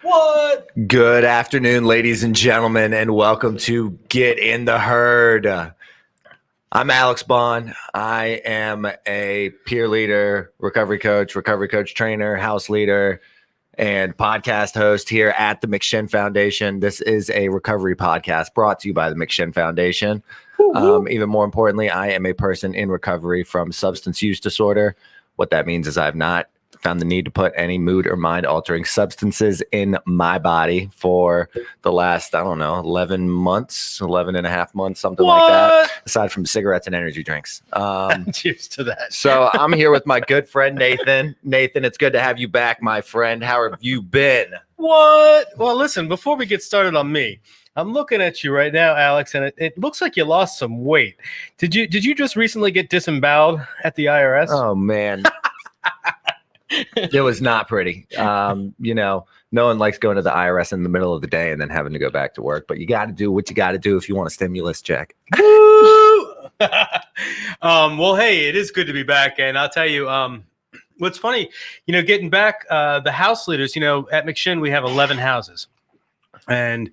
What? Good afternoon, ladies and gentlemen, and welcome to Get in the Herd. I'm Alex Bond. I am a peer leader, recovery coach trainer, house leader, and podcast host here at the McShin Foundation. This is a recovery podcast brought to you by the McShin Foundation. Even more importantly, I am a person in recovery from substance use disorder. What that means is I've not found the need to put any mood or mind altering substances in my body for the last, 11 and a half months, something like that, aside from cigarettes and energy drinks. Cheers to that. So I'm here with my good friend, Nathan. Nathan, it's good to have you back, my friend. How have you been? What? Well, listen, before we get started on me, I'm looking at you right now, Alex, and it looks like you lost some weight. Did you just recently get disemboweled at the IRS? Oh, man. It was not pretty. No one likes going to the IRS in the middle of the day and then having to go back to work. But you got to do what you got to do if you want a stimulus check. Well, hey, it is good to be back. And I'll tell you, what's funny, getting back, the house leaders, at McShin, we have 11 houses. And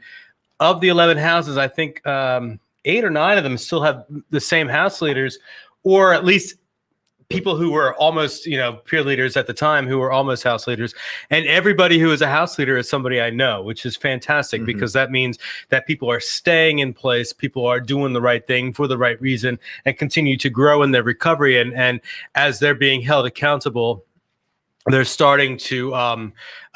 of the 11 houses, I think 8 or 9 of them still have the same house leaders, or at least people who were almost, peer leaders at the time who were almost house leaders. And everybody who is a house leader is somebody I know, which is fantastic because that means that people are staying in place. People are doing the right thing for the right reason and continue to grow in their recovery. And as they're being held accountable, they're starting to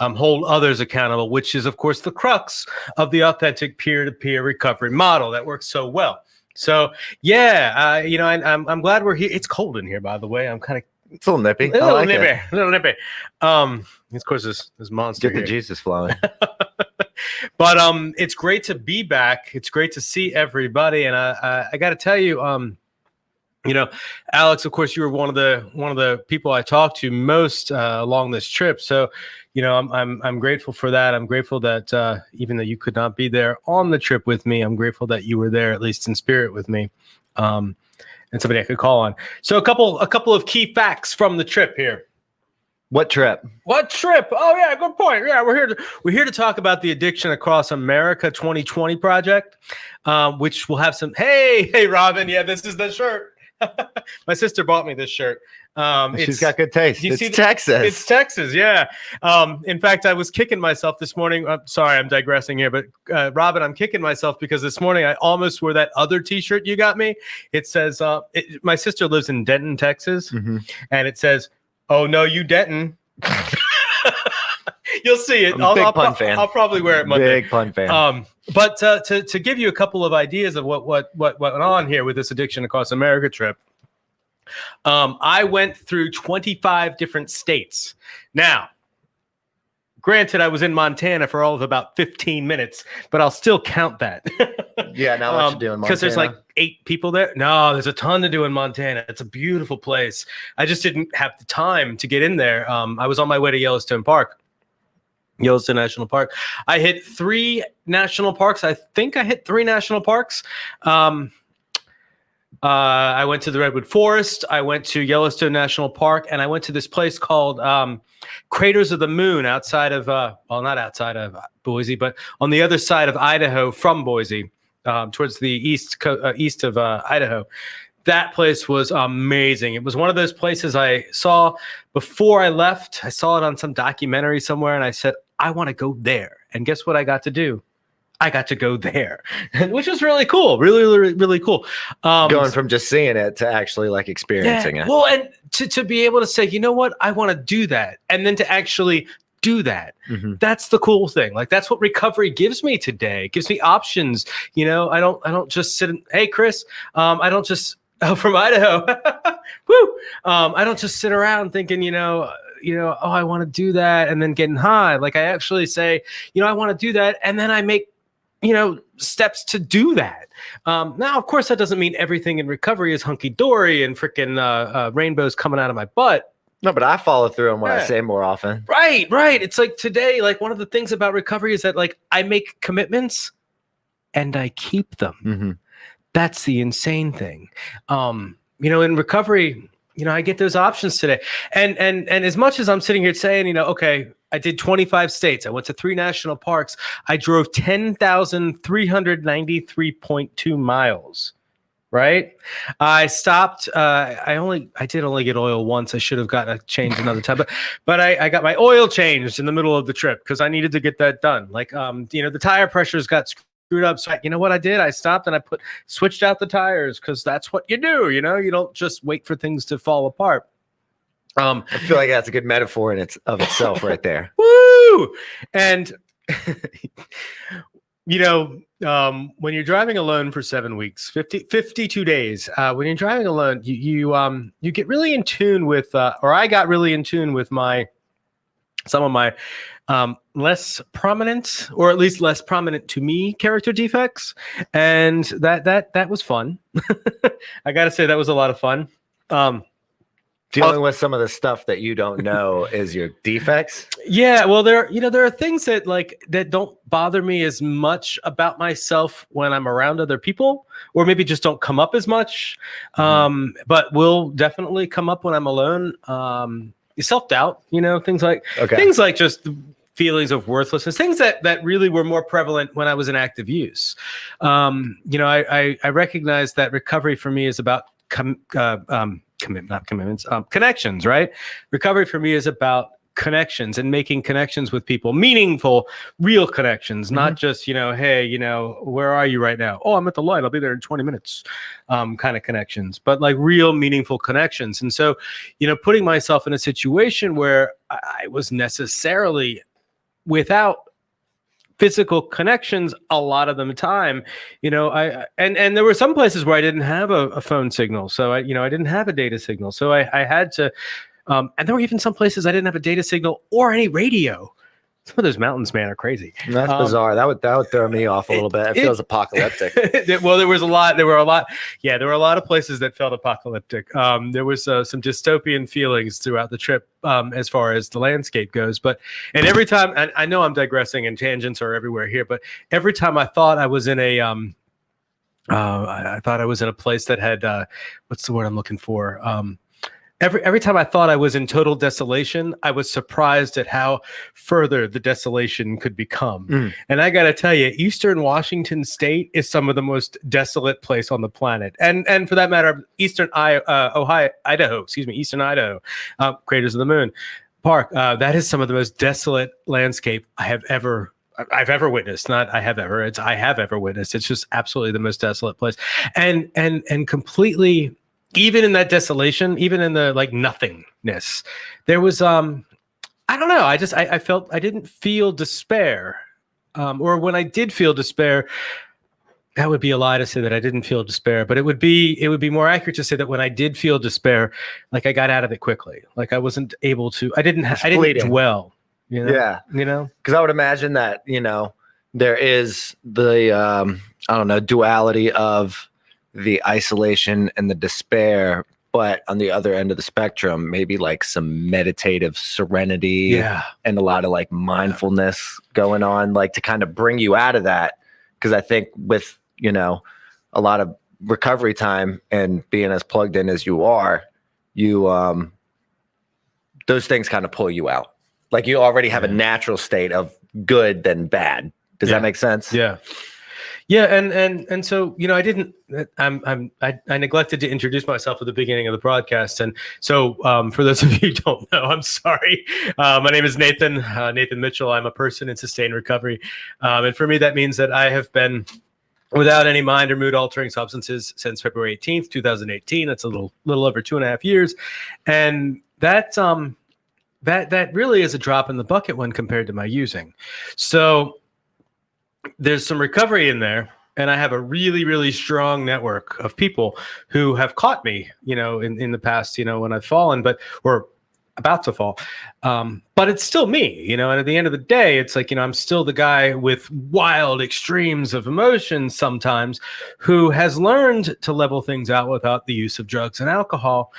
hold others accountable, which is, of course, the crux of the authentic peer-to-peer recovery model that works so well. So, yeah, I'm glad we're here. It's cold in here, by the way. I'm kind of... It's a little nippy. A little nippy. Of course, this monster Get the here. Jesus flowing. But it's great to be back. It's great to see everybody. And I got to tell you, Alex, of course, you were one of the people I talked to most along this trip. So, I'm grateful for that. I'm grateful that even though you could not be there on the trip with me, I'm grateful that you were there, at least in spirit, with me, and somebody I could call on. So a couple of key facts from the trip here. What trip? Oh yeah, good point. Yeah, we're here to talk about the Addiction Across America 2020 project, which will have some. Hey, Robin. Yeah, this is the shirt. My sister bought me this shirt. She's got good taste. It's Texas. It's Texas, yeah. In fact, I was kicking myself this morning. Sorry, I'm digressing here, but Robin, I'm kicking myself because this morning I almost wore that other T-shirt you got me. It says, my sister lives in Denton, Texas, and it says, "Oh no, you Denton." You'll see it. I'm a big pun fan. I'll probably wear it Monday. Big pun fan. But to give you a couple of ideas of what went on here with this Addiction Across America trip, I went through 25 different states. Now, granted, I was in Montana for all of about 15 minutes, but I'll still count that. Yeah, now what you do in Montana? Because there's like 8 people there. No, there's a ton to do in Montana. It's a beautiful place. I just didn't have the time to get in there. I was on my way to Yellowstone National Park. I hit 3 national parks. I think I hit 3 national parks. I went to the Redwood Forest. I went to Yellowstone National Park, and I went to this place called Craters of the Moon outside of, not outside of Boise, but on the other side of Idaho from Boise, towards the east of Idaho. That place was amazing. It was one of those places I saw before I left. I saw it on some documentary somewhere, and I said, I want to go there. And guess what I got to do? I got to go there, which was really cool. Really, really, really cool. Going from just seeing it to actually like experiencing it. Well, and to be able to say, you know what, I want to do that. And then to actually do that. That's the cool thing. Like, that's what recovery gives me today. It gives me options. I don't just sit in, hey, Chris, I don't just, from Idaho. Woo. I don't just sit around thinking, oh, I want to do that and then getting high. Like, I actually say, I want to do that. And then I make, steps to do that. Now, of course, that doesn't mean everything in recovery is hunky dory and freaking rainbows coming out of my butt. No, but I follow through on what I say more often. Right. It's like today, like one of the things about recovery is that like I make commitments and I keep them. That's the insane thing. In recovery, I get those options today. And as much as I'm sitting here saying, okay, I did 25 states. I went to 3 national parks. I drove 10,393.2 miles. Right. I stopped. I did only get oil once. I should have gotten a change another time, but I got my oil changed in the middle of the trip because I needed to get that done. Like, the tire pressures got screwed up. So you know what I did? I stopped and I switched out the tires because that's what you do. You don't just wait for things to fall apart. I feel like that's a good metaphor in itself right there. Woo! And when you're driving alone for 7 weeks, 52 days, when you're driving alone, you get really in tune with, or I got really in tune with some of my less prominent, or at least less prominent to me, character defects, and that was fun. I got to say that was a lot of fun. Dealing with some of the stuff that you don't know is your defects. Yeah, well, there are things that don't bother me as much about myself when I'm around other people, or maybe just don't come up as much. But will definitely come up when I'm alone. Self-doubt, things like just feelings of worthlessness, things that really were more prevalent when I was in active use. I recognize that recovery for me is about connections, right? Recovery for me is about connections and making connections with people, meaningful, real connections, not just, hey, where are you right now? Oh, I'm at the light. I'll be there in 20 minutes kind of connections, but like real, meaningful connections. And so, putting myself in a situation where I was necessarily without physical connections a lot of the time, and there were some places where I didn't have a phone signal, so I didn't have a data signal, so I had to, and there were even some places I didn't have a data signal or any radio. Some of those mountains, man, are crazy. That's bizarre. That would throw me off a little bit. It feels apocalyptic. Well, there were a lot of places that felt apocalyptic. There was some dystopian feelings throughout the trip as far as the landscape goes. And every time, and I know I'm digressing and tangents are everywhere here, but every time I thought I was in a place that had what's the word I'm looking for? Every time I thought I was in total desolation, I was surprised at how further the desolation could become. And I got to tell you, Eastern Washington State is some of the most desolate place on the planet. And for that matter, Eastern Idaho, Craters of the Moon Park. That is some of the most desolate landscape I've ever witnessed. Not I have ever, it's I have ever witnessed. It's just absolutely the most desolate place. And completely, even in that desolation, even in the nothingness, there was I don't know. I felt I didn't feel despair, or when I did feel despair, that would be a lie to say that I didn't feel despair. But it would be more accurate to say that when I did feel despair, I got out of it quickly. I wasn't able to. I didn't dwell. Yeah. Because I would imagine that there is the duality of the isolation and the despair, but on the other end of the spectrum, maybe some meditative serenity and a lot of mindfulness going on, to kind of bring you out of that. Because I think with, a lot of recovery time and being as plugged in as you are, those things kind of pull you out. You already have a natural state of good than bad. Does that make sense? Yeah. Yeah, and so I didn't. I neglected to introduce myself at the beginning of the broadcast, and so for those of you who don't know, I'm sorry. My name is Nathan Mithchell. I'm a person in sustained recovery, and for me that means that I have been without any mind or mood altering substances since February 18th, 2018. That's a little over 2.5 years, and that really is a drop in the bucket when compared to my using. So there's some recovery in there, and I have a really, really strong network of people who have caught me, in the past, when I've fallen, or about to fall. But it's still me, and at the end of the day, it's I'm still the guy with wild extremes of emotions sometimes who has learned to level things out without the use of drugs and alcohol.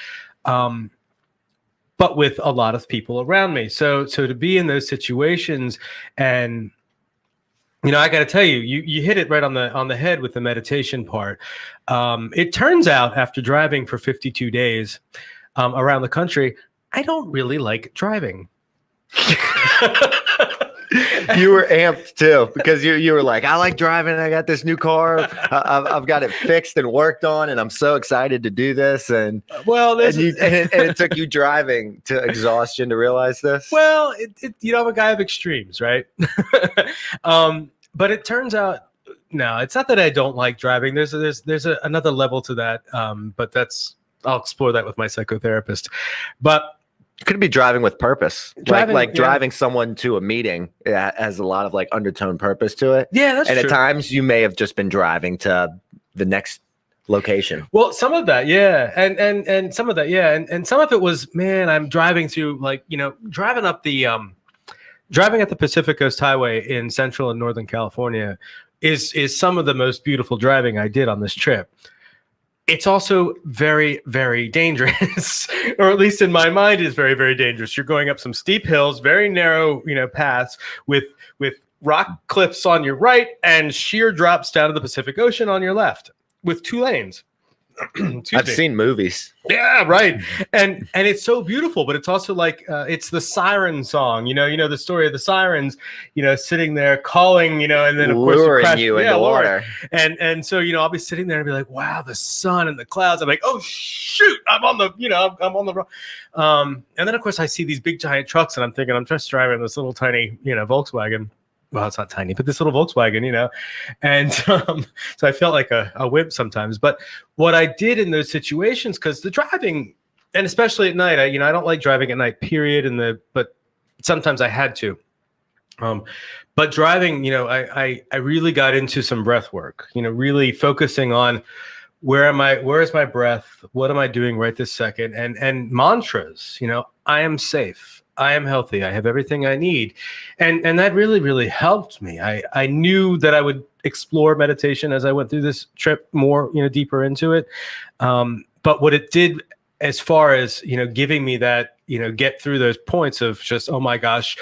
But with a lot of people around me. So to be in those situations and I got to tell you, you hit it right on the head with the meditation part. It turns out after driving for 52 days, around the country, I don't really like driving. You were amped too because you were like, I like driving. I got this new car. I've got it fixed and worked on, and I'm so excited to do this. And well, and it took you driving to exhaustion to realize this. Well, I'm a guy of extremes, right? But it turns out, no, it's not that I don't like driving. There's another level to that. But I'll explore that with my psychotherapist. But you could be driving with purpose, driving, driving someone to a meeting. It has a lot of like undertone purpose to it. Yeah, that's true. And at times you may have just been driving to the next location. Well, some of that, yeah, and some of that, yeah, and some of it was, man, I'm driving through driving at the Pacific Coast Highway in Central and Northern California is some of the most beautiful driving I did on this trip. It's also very, very dangerous, or at least in my mind, is very, very dangerous. You're going up some steep hills, very narrow, paths with rock cliffs on your right and sheer drops down to the Pacific Ocean on your left with 2 lanes. I've seen movies. Yeah, right. And it's so beautiful, but it's also like it's the siren song. The story of the sirens, sitting there calling, and then of course luring you into water. And so I'll be sitting there and be like, wow, the sun and the clouds. I'm like, oh shoot, I'm on the wrong. And then of course I see these big giant trucks, and I'm thinking I'm just driving this little tiny Volkswagen. Well, it's not tiny, but this little Volkswagen, and so I felt like a wimp sometimes. But what I did in those situations, because the driving, and especially at night, I don't like driving at night, period. But sometimes I had to. But driving, I really got into some breath work. Really focusing on where is my breath? What am I doing right this second? And mantras. I am safe. I am healthy. I have everything I need. And that really, really helped me. I knew that I would explore meditation as I went through this trip more, deeper into it. But what it did as far as, giving me that, get through those points of just, oh my gosh,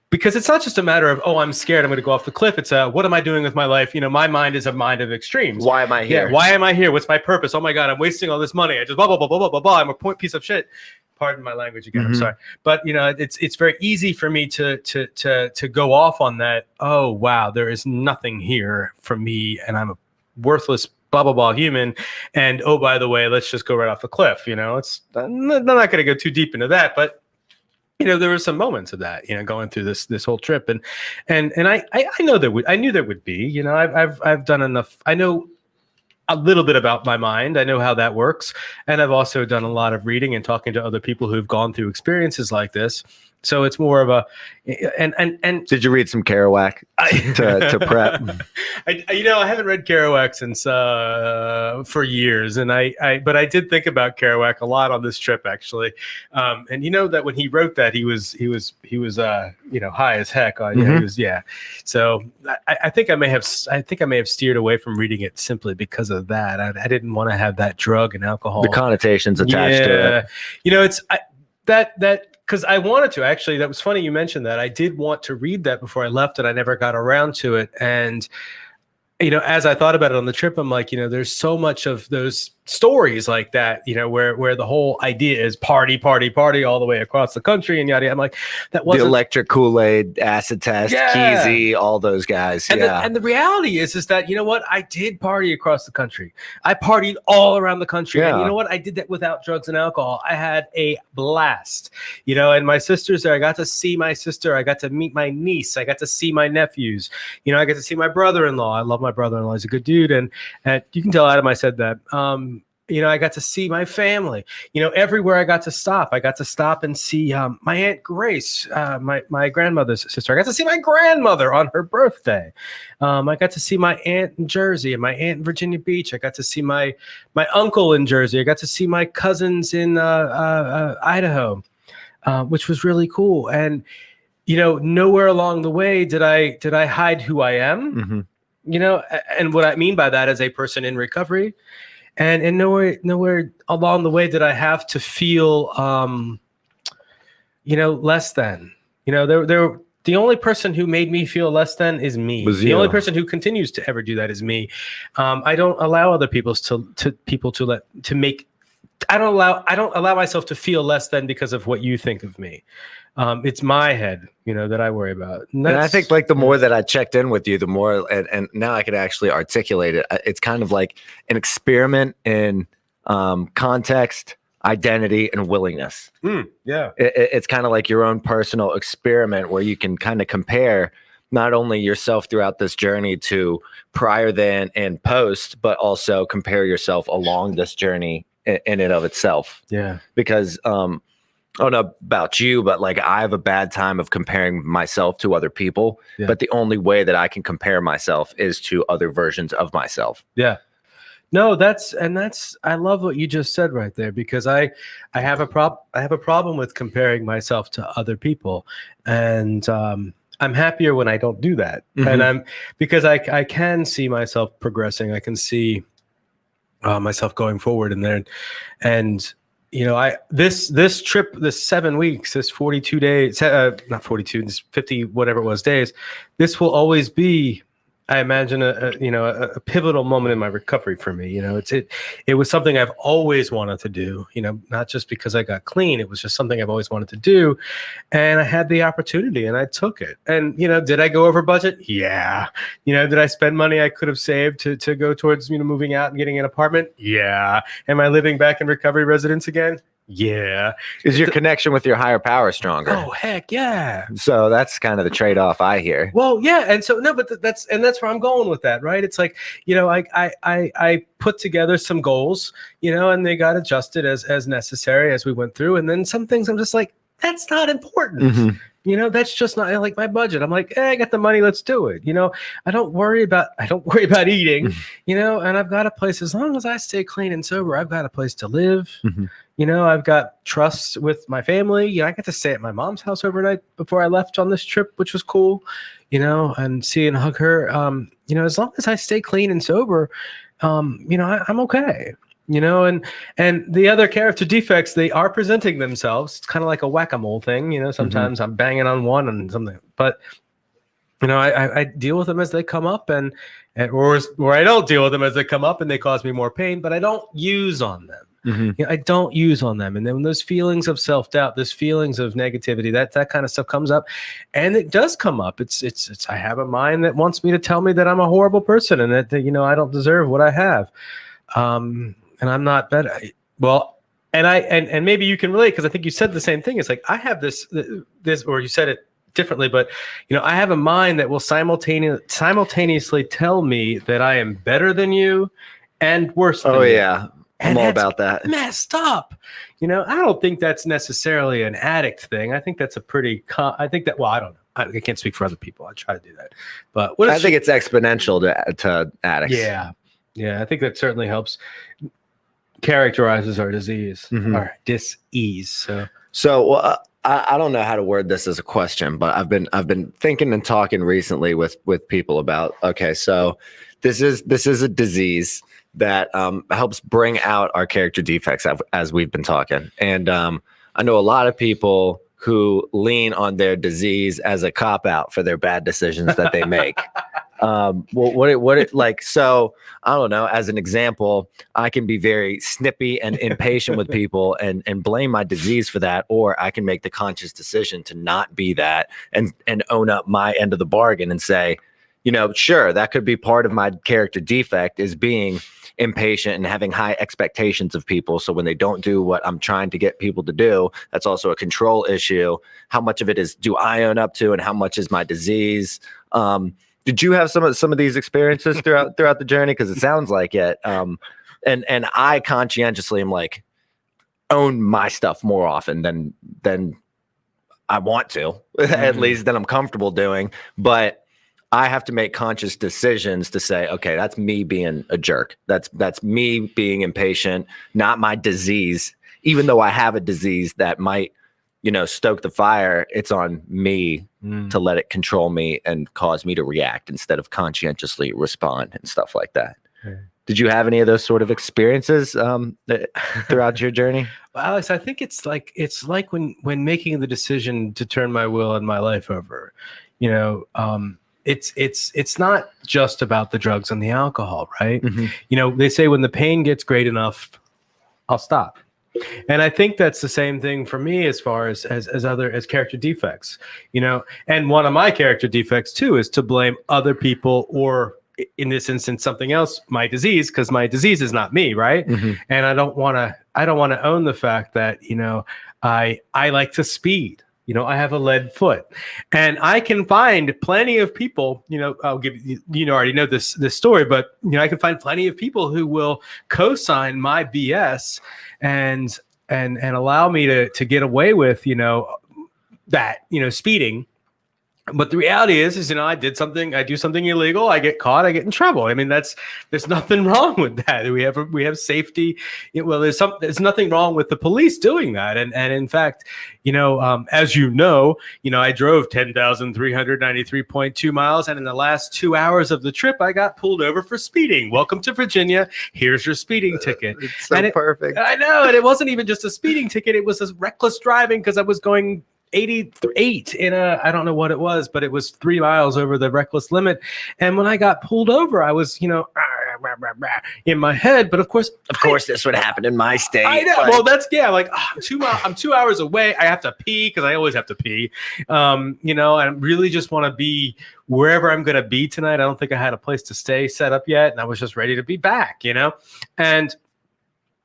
because it's not just a matter of, oh, I'm scared, I'm going to go off the cliff. It's what am I doing with my life? My mind is a mind of extremes. Why am I here? Yeah, why am I here? What's my purpose? Oh my God, I'm wasting all this money. I just blah, blah, blah, blah, blah, blah, blah. I'm a piece of shit. Pardon my language again. I'm sorry, but it's very easy for me to go off on that. Oh wow, there is nothing here for me, and I'm a worthless blah blah blah human. And oh, by the way, let's just go right off the cliff. I'm not going to go too deep into that, but there were some moments of that. Going through this whole trip, and I know I knew there would be. I've done enough. I know a little bit about my mind. I know how that works. And I've also done a lot of reading and talking to other people who've gone through experiences like this. So it's more of a, and did you read some Kerouac to prep? I haven't read Kerouac since for years, and but I did think about Kerouac a lot on this trip actually, and that when he wrote that he was high as heck. So I think I may have steered away from reading it simply because of that. I didn't want to have that drug and alcohol, the connotations attached to it. It's that. Because I wanted to, actually. That was funny you mentioned that. I did want to read that before I left, and I never got around to it. And, as I thought about it on the trip, I'm like, there's so much of those stories like that, where the whole idea is party, party, party all the way across the country and yada. I'm like, that wasn't the electric Kool-Aid, acid test, Keezy, all those guys. And the reality is that, I did party across the country. I partied all around the country. Yeah. And you know what? I did that without drugs and alcohol. I had a blast, and my sister's there. I got to see my sister. I got to meet my niece. I got to see my nephews. I got to see my brother-in-law. I love my brother-in-law. He's a good dude. And you can tell Adam I said that. I got to see my family, everywhere I got to stop and see my Aunt Grace, my grandmother's sister. I got to see my grandmother on her birthday. I got to see my aunt in Jersey and my aunt in Virginia Beach. I got to see my uncle in Jersey. I got to see my cousins in Idaho, which was really cool. And, nowhere along the way did I hide who I am, and what I mean by that is a person in recovery. And nowhere along the way did I have to feel, less than. The only person who made me feel less than is me. The only person who continues to ever do that is me. I don't allow other people to I don't allow myself to feel less than because of what you think of me. It's my head, that I worry about. And I think like the more that I checked in with you, the more, and now I can actually articulate it. It's kind of like an experiment in context, identity, and willingness. Yeah. It's kind of like your own personal experiment where you can kind of compare not only yourself throughout this journey to prior, then, and post, but also compare yourself along this journey in and of itself. Yeah. Because I don't know about you, but like I have a bad time of comparing myself to other people. Yeah. But the only way that I can compare myself is to other versions of myself. Yeah. No, I love what you just said right there, because I have a problem with comparing myself to other people, and I'm happier when I don't do that. And because I can see myself progressing. I can see myself going forward in there, and this trip, this 7 weeks, this 42 days, not 42, this 50 whatever it was days, this will always be, I imagine, a pivotal moment in my recovery for me. It was something I've always wanted to do, not just because I got clean. It was just something I've always wanted to do. And I had the opportunity and I took it. And, did I go over budget? Yeah. Did I spend money I could have saved to go towards, moving out and getting an apartment? Yeah. Am I living back in recovery residence again? Yeah. Is your connection with your higher power stronger? Oh, heck yeah. So that's kind of the trade-off I hear. Well, yeah. And so, no, but that's where I'm going with that, right? It's like, I put together some goals, and they got adjusted as necessary as we went through. And then some things I'm just like, that's not important. That's just not like my budget. I'm like, I got the money, let's do it. I don't worry about eating, and I've got a place, as long as I stay clean and sober, I've got a place to live. I've got trust with my family. I got to stay at my mom's house overnight before I left on this trip, which was cool, and see and hug her. As long as I stay clean and sober, I'm okay. And the other character defects, they are presenting themselves. It's kind of like a whack-a-mole thing. Sometimes I'm banging on one and something, but I deal with them as they come up, or I don't deal with them as they come up and they cause me more pain, but I don't use on them. I don't use on them. And then when those feelings of self-doubt, those feelings of negativity, that kind of stuff comes up, and it does come up. It's I have a mind that wants me to tell me that I'm a horrible person and that I don't deserve what I have. And I'm not better. Well, and maybe you can relate, because I think you said the same thing. It's like I have this, or you said it differently, but I have a mind that will simultaneously tell me that I am better than you and worse than you. Yeah. I'm all about that. Messed up. I don't think that's necessarily an addict thing. I think that's well, I don't know. I can't speak for other people. I try to do that. But I think it's exponential to addicts. Yeah. Yeah. I think that certainly helps, characterizes our disease, our dis-ease. So I don't know how to word this as a question, but I've been thinking and talking recently with people about, okay, so this is a disease that helps bring out our character defects as we've been talking. And I know a lot of people who lean on their disease as a cop-out for their bad decisions that they make. So I don't know, as an example, I can be very snippy and impatient with people and blame my disease for that, or I can make the conscious decision to not be that and own up my end of the bargain and say, sure, that could be part of my character defect, is being impatient and having high expectations of people. So when they don't do what I'm trying to get people to do, that's also a control issue. How much of it do I own up to, and how much is my disease? Did you have some of these experiences throughout the journey? Because it sounds like it. And I conscientiously am like, own my stuff more often than I want to, at least than I'm comfortable doing. But I have to make conscious decisions to say, okay, that's me being a jerk. That's me being impatient, not my disease. Even though I have a disease that might, stoke the fire, it's on me to let it control me and cause me to react instead of conscientiously respond and stuff like that. Did you have any of those sort of experiences throughout your journey? Well, Alex, I think it's like when making the decision to turn my will and my life over, it's not just about the drugs and the alcohol, right? They say when the pain gets great enough, I'll stop. And I think that's the same thing for me as far as as character defects, and one of my character defects too is to blame other people, or in this instance something else, my disease, because my disease is not me, right? And I don't want to own the fact that I like to speed. I have a lead foot, and I can find plenty of people, I'll give you, already know this story, but I can find plenty of people who will co-sign my BS and allow me to get away with, that, speeding. But the reality is, I do something illegal, I get caught, I get in trouble. I mean, there's nothing wrong with that. We have safety. Well, there's nothing wrong with the police doing that. And in fact, as I drove 10,393.2 miles. And in the last 2 hours of the trip, I got pulled over for speeding. Welcome to Virginia. Here's your speeding ticket. It's so perfect. I know. And it wasn't even just a speeding ticket. It was a reckless driving because I was going 88 in I don't know what it was, but it was 3 miles over the reckless limit. And when I got pulled over, I was, in my head. But of course this would happen in my state. I know. Well, I'm 2 hours away. I have to pee because I always have to pee. And I really just want to be wherever I'm going to be tonight. I don't think I had a place to stay set up yet. And I was just ready to be back, and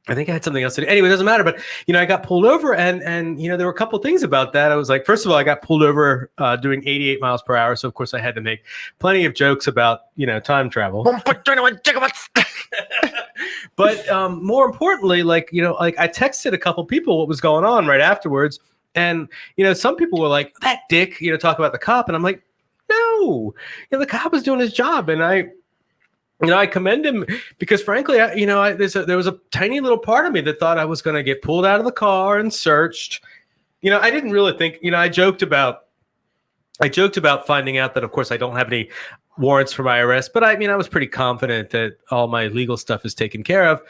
I think I had something else to do. Anyway, it doesn't matter. But, I got pulled over and there were a couple things about that. I was like, first of all, I got pulled over doing 88 miles per hour. So, of course, I had to make plenty of jokes about, time travel. But more importantly, I texted a couple people what was going on right afterwards. And, some people were like, that dick, talk about the cop. And I'm like, no, the cop was doing his job. And I commend him because, frankly, there was a tiny little part of me that thought I was going to get pulled out of the car and searched. I didn't really think. I joked about finding out that, of course, I don't have any warrants for my arrest. But I was pretty confident that all my legal stuff is taken care of.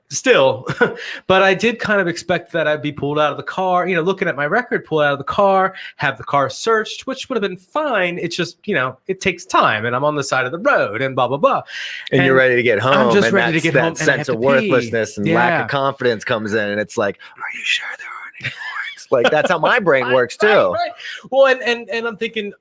Still, but I did kind of expect that I'd be pulled out of the car, looking at my record, pulled out of the car, have the car searched, which would have been fine. It's just, it takes time and I'm on the side of the road and blah, blah, blah. And you're ready to get home. I'm just ready to get home. That sense of worthlessness and lack of confidence comes in. And it's like, are you sure there aren't any warrants? Like, that's how my brain works too. Right. Well, and I'm thinking,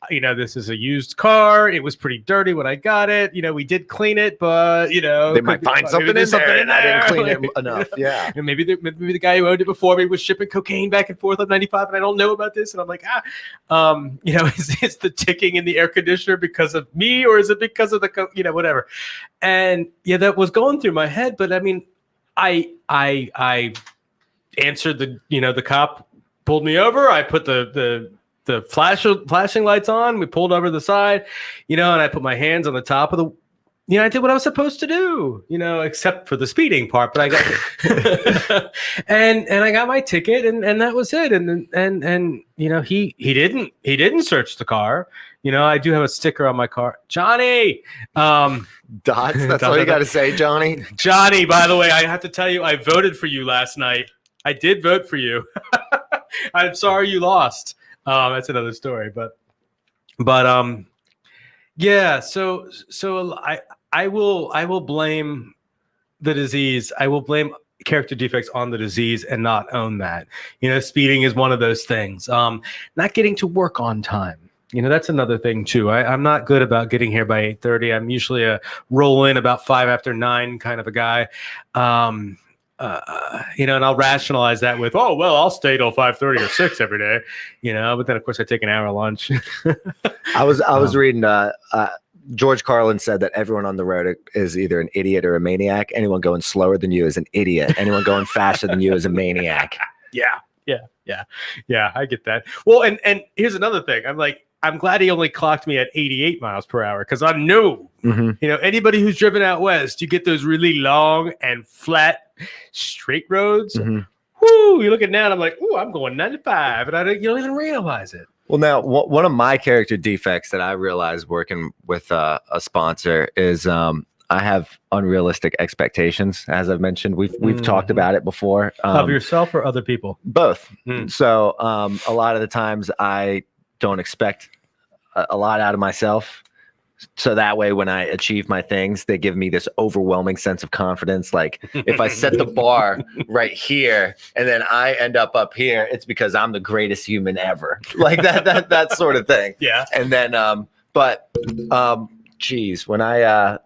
this is a used car. It was pretty dirty when I got it. We did clean it, but they might find something in there, and I didn't clean it enough. Yeah, and maybe the guy who owned it before me was shipping cocaine back and forth on 95, and I don't know about this. And I'm like, is the ticking in the air conditioner because of me, or is it because of the whatever? And that was going through my head. But I mean, I answered the cop pulled me over. I put the flashing lights on. We pulled over the side, and I put my hands on the top of the, I did what I was supposed to do, except for the speeding part. But I got and I got my ticket, and that was it. And he didn't search the car. I do have a sticker on my car, Johnny. Dots. That's all you got to say, Johnny. Johnny. By the way, I have to tell you, I voted for you last night. I did vote for you. I'm sorry you lost. That's another story, but yeah. So I will blame the disease. I will blame character defects on the disease and not own that. Speeding is one of those things. Not getting to work on time. That's another thing too. I'm not good about getting here by 8:30. I'm usually a roll in about 5 after 9 kind of a guy. And I'll rationalize that with, oh, well, I'll stay till 5:30 or 6 every day, but then of course I take an hour lunch. I was reading, George Carlin said that everyone on the road is either an idiot or a maniac. Anyone going slower than you is an idiot. Anyone going faster than you is a maniac. Yeah. I get that. Well, and here's another thing. I'm glad he only clocked me at 88 miles per hour because I know, anybody who's driven out west, you get those really long and flat straight roads. Woo! You look at now, and I'm like, ooh, I'm going 95, and you don't even realize it. Well, now one of my character defects that I realized working with a sponsor is I have unrealistic expectations. As I've mentioned, we've talked about it before. Of yourself or other people? Both. So a lot of the times I don't expect a lot out of myself. So that way, when I achieve my things, they give me this overwhelming sense of confidence. Like if I set the bar right here and then I end up here, it's because I'm the greatest human ever. Like that sort of thing. Yeah. And then, geez, when I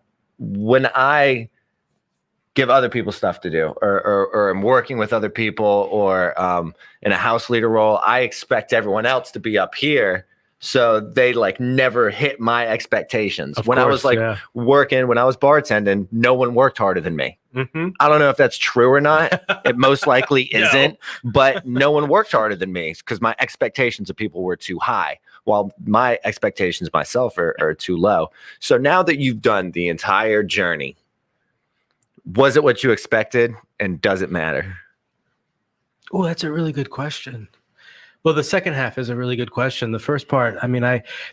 give other people stuff to do, or I'm working with other people, or in a house leader role, I expect everyone else to be up here. So they like never hit my expectations. When I was working, when I was bartending, no one worked harder than me. Mm-hmm. I don't know if that's true or not. It most likely isn't, but no one worked harder than me because my expectations of people were too high, while my expectations myself are too low. So now that you've done the entire journey, was it what you expected, and does it matter? Oh, that's a really good question. Well, the second half is a really good question. The first part, I mean,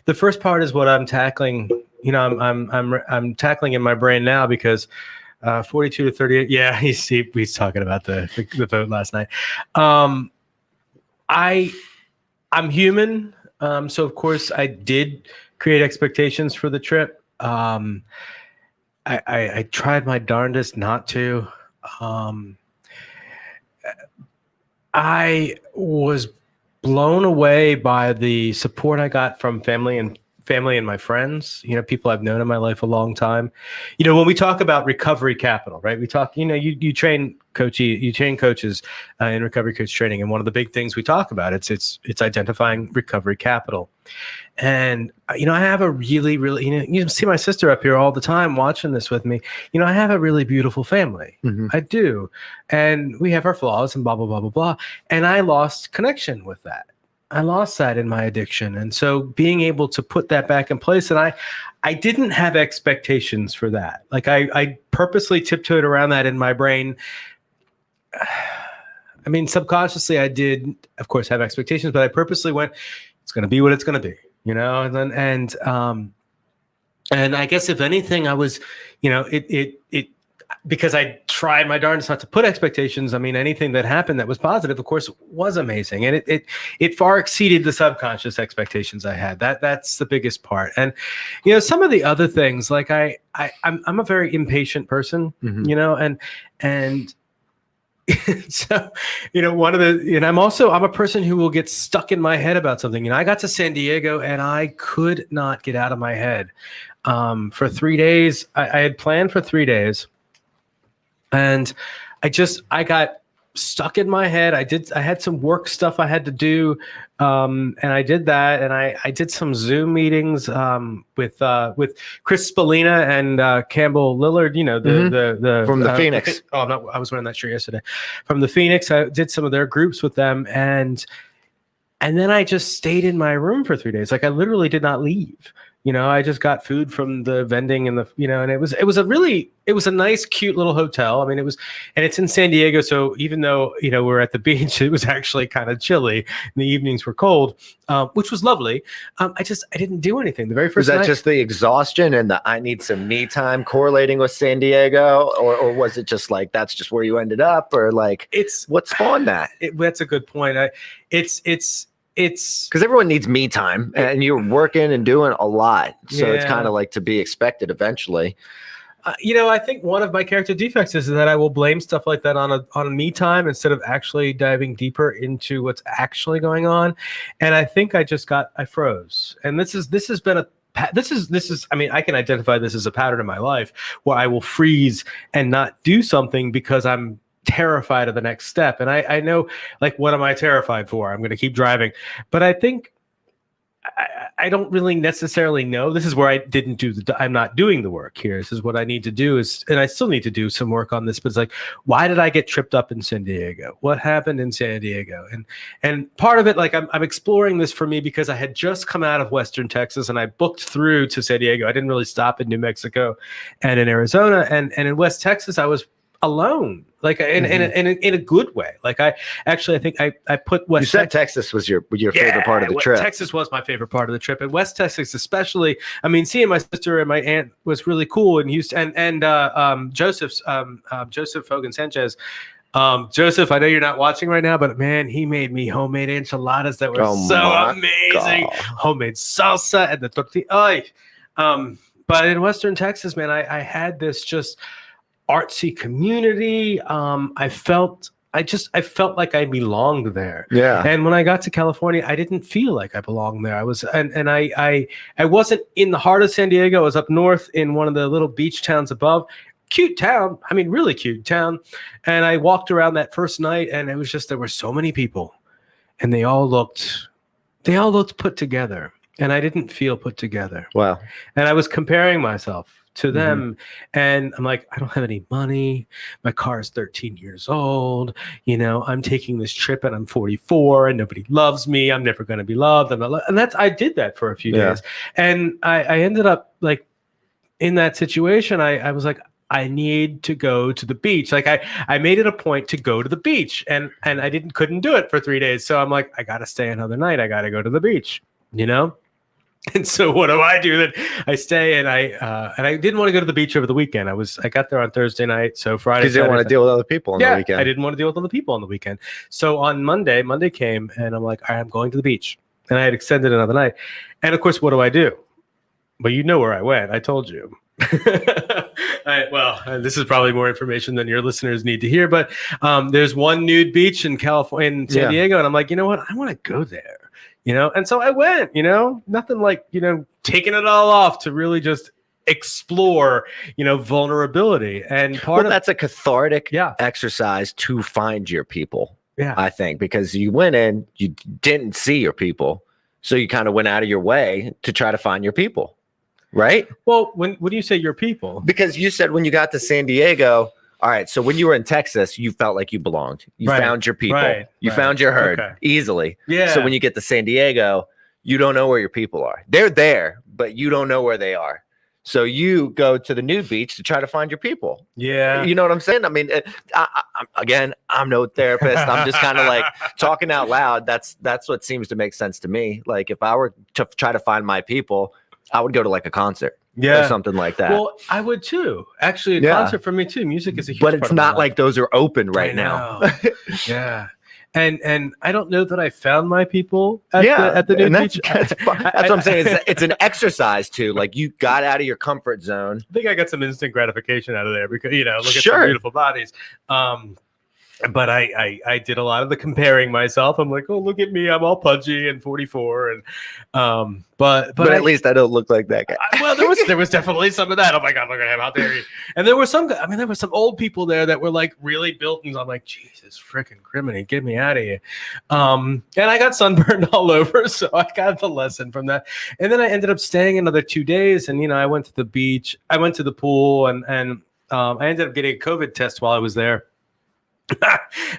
the first part is what I'm tackling. You know, I'm tackling in my brain now because 42 to 38. Yeah, he's talking about the vote last night. I'm human, so of course I did create expectations for the trip. I tried my darndest not to. I was blown away by the support I got from family and my friends, you know, people I've known in my life a long time. You know, when we talk about recovery capital, right? We talk, you know, you train coaches in recovery coach training. And one of the big things we talk about, it's identifying recovery capital. And, you know, I have a really, really, you see my sister up here all the time watching this with me. You know, I have a really beautiful family. Mm-hmm. I do. And we have our flaws and blah, blah, blah, blah, blah. And I lost connection with that. I lost that in my addiction. And so being able to put that back in place, and I didn't have expectations for that. Like I purposely tiptoed around that in my brain. I mean, subconsciously I did, of course, have expectations, but I purposely went, it's going to be what it's going to be, you know? And I guess if anything, I was, you know, it because I tried my darndest not to put expectations. I mean, anything that happened that was positive, of course, was amazing. And it far exceeded the subconscious expectations I had. That's the biggest part. And, you know, some of the other things, like I'm a very impatient person, mm-hmm. you know, and so, you know, I'm a person who will get stuck in my head about something. You know, I got to San Diego and I could not get out of my head for 3 days. I had planned for 3 days. And I got stuck in my head. I had some work stuff I had to do. And I did that. And I did some Zoom meetings with Chris Spallina and Campbell Lillard, you know, the from the Phoenix. I was wearing that shirt yesterday. From the Phoenix. I did some of their groups with them. And then I just stayed in my room for 3 days. Like I literally did not leave. You know, I just got food from the vending and and it was a nice, cute little hotel. I mean, and it's in San Diego. So even though, you know, we're at the beach, it was actually kind of chilly and the evenings were cold, which was lovely. I didn't do anything. The very first night. Was that just the exhaustion and the I need some me time correlating with San Diego? Or was it just like, that's just where you ended up? Or like, what spawned that? That's a good point. It's because everyone needs me time and you're working and doing a lot. So it's kind of like to be expected eventually. You know, I think one of my character defects is that I will blame stuff like that on a me time instead of actually diving deeper into what's actually going on. And I think I froze. And this has been I mean, I can identify this as a pattern in my life where I will freeze and not do something because I'm terrified of the next step. And I know, like, what am I terrified for? I'm going to keep driving. But I think I don't really necessarily know. This is where I'm not doing the work here. This is what I need to do and I still need to do some work on this, but it's like, why did I get tripped up in San Diego? What happened in San Diego? And part of it, like I'm exploring this for me because I had just come out of Western Texas and I booked through to San Diego. I didn't really stop in New Mexico and in Arizona, and in West Texas, I was alone, like in a good way. Like I think I put West. You said Texas was your favorite part of the trip. Texas was my favorite part of the trip, and West Texas especially. I mean, seeing my sister and my aunt was really cool in Houston, and Joseph Hogan Sanchez. Joseph, I know you're not watching right now, but man, he made me homemade enchiladas that were so amazing. God. Homemade salsa and the tortilla. But in Western Texas, man, I had this just artsy community. I felt like I belonged there. Yeah. And when I got to California, I didn't feel like I belonged there. I was, and I wasn't in the heart of San Diego. I was up north in one of the little beach towns above. Cute town. I mean, really cute town. And I walked around that first night, and it was just, there were so many people, and they all looked put together. And I didn't feel put together. Wow. And I was comparing myself to them. And I'm like, I don't have any money. My car is 13 years old. You know, I'm taking this trip and I'm 44 and nobody loves me. I'm never going to be loved. And I did that for a few days. And I ended up like in that situation. I was like, I need to go to the beach. Like I made it a point to go to the beach, and I couldn't do it for 3 days. So I'm like, I got to stay another night. I got to go to the beach, you know? And so what do? Then I stay, and I didn't want to go to the beach over the weekend. I got there on Thursday night. So Friday, because you didn't want to deal with other people on the weekend. I didn't want to deal with other people on the weekend. So on Monday came, and I'm like, all right, I'm going to the beach. And I had extended another night. And of course, what do? Well, you know where I went. I told you. This is probably more information than your listeners need to hear, but there's one nude beach in California, in San Diego, and I'm like, you know what? I want to go there. You know, and so I went, you know, nothing like, you know, taking it all off to really just explore, you know, vulnerability. And that's a cathartic exercise to find your people. Yeah, I think, because you went in, you didn't see your people. So you kind of went out of your way to try to find your people. Right. Well, when you say your people, because you said when you got to San Diego, all right. So when you were in Texas, you felt like you belonged. You found your people. You found your herd easily. Yeah. So when you get to San Diego, you don't know where your people are. They're there, but you don't know where they are. So you go to the nude beach to try to find your people. Yeah. You know what I'm saying? I mean, I'm no therapist. I'm just kind of like talking out loud. That's what seems to make sense to me. Like if I were to try to find my people, I would go to like a concert. Or something like that. Well, I would too. Actually, a concert for me too. Music is a huge but part it's of my not life. like those are open right now. Yeah. And I don't know that I found my people at the nude beach. That's what I'm saying. It's an exercise too. Like you got out of your comfort zone. I think I got some instant gratification out of there because, you know, look at some beautiful bodies. But I did a lot of the comparing myself. I'm like, oh, look at me. I'm all pudgy and 44. And but at least I don't look like that guy. Well, there was definitely some of that. Oh my God, look at him out there. And there were some old people there that were like really built. And I'm like, Jesus freaking criminy, get me out of here. And I got sunburned all over. So I got the lesson from that. And then I ended up staying another 2 days. And, you know, I went to the beach. I went to the pool and I ended up getting a COVID test while I was there.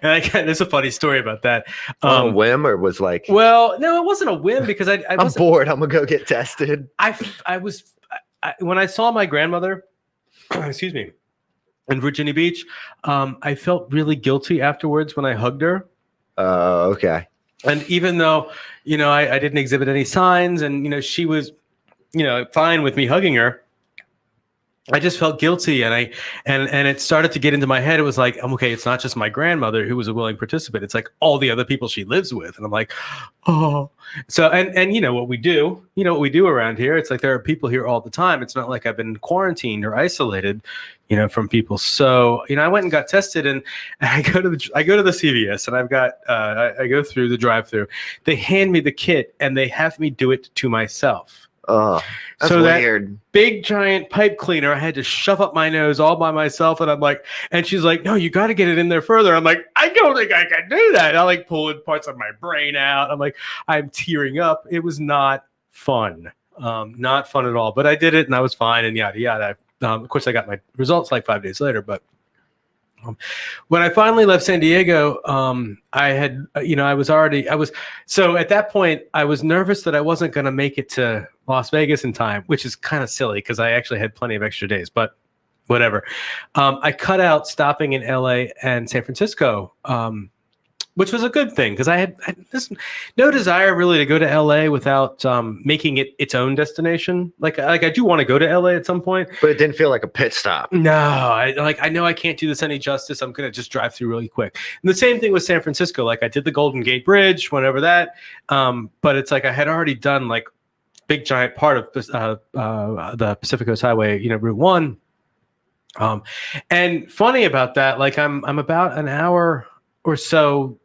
And there's a funny story about that. On a whim, or was like, well, no, it wasn't a whim because I'm bored. I'm gonna go get tested. When I saw my grandmother, excuse me, in Virginia Beach, I felt really guilty afterwards when I hugged her. Okay. And even though, you know, I didn't exhibit any signs, and you know, she was, you know, fine with me hugging her, I just felt guilty, and it started to get into my head. It was like, okay, it's not just my grandmother who was a willing participant. It's like all the other people she lives with. And I'm like, oh, so, and you know what we do around here. It's like, there are people here all the time. It's not like I've been quarantined or isolated, you know, from people. So, you know, I went and got tested, and I go to the CVS, and I've got, I go through the drive-through. They hand me the kit and they have me do it to myself. Oh, that's so weird. That big giant pipe cleaner I had to shove up my nose all by myself, and I'm like, and she's like, no, you got to get it in there further. I'm like, I don't think I can do that. And I like pulling parts of my brain out. I'm like, I'm tearing up. It was not fun, not fun at all. But I did it, and I was fine, and yada yada. Of course, I got my results like 5 days later, but. When I finally left San Diego, I had, you know, so at that point, I was nervous that I wasn't going to make it to Las Vegas in time, which is kind of silly because I actually had plenty of extra days, but whatever. I cut out stopping in LA and San Francisco, which was a good thing because I had no desire really to go to LA without making it its own destination. Like I do want to go to LA at some point, but it didn't feel like a pit stop. No, I know I can't do this any justice. I'm gonna just drive through really quick. And the same thing with San Francisco. Like I did the Golden Gate Bridge, went over that, but it's like I had already done like big giant part of the Pacific Coast Highway, Route 1. And funny about that, like I'm about an hour or so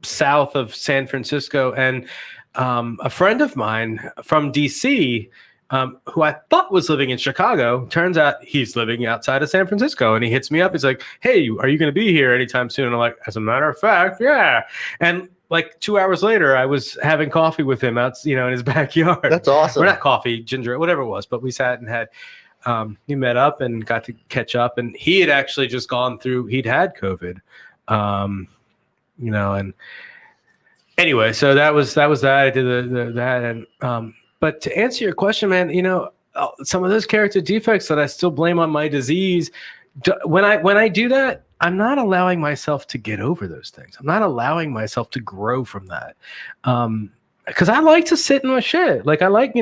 south of San Francisco, and a friend of mine from DC, who I thought was living in Chicago, turns out he's living outside of San Francisco, and he hits me up. He's like, "Hey, are you going to be here anytime soon?" And I'm like, "As a matter of fact, yeah." And like 2 hours later, I was having coffee with him out, in his backyard. That's awesome. Or not coffee, ginger, whatever it was, but we sat and had. We met up and got to catch up, and he had actually just gone through. He'd had COVID. And anyway, so that was that. I did that, and but to answer your question, man, some of those character defects that I still blame on my disease. When I do that, I'm not allowing myself to get over those things. I'm not allowing myself to grow from that. Because I like to sit in my shit. Like I like,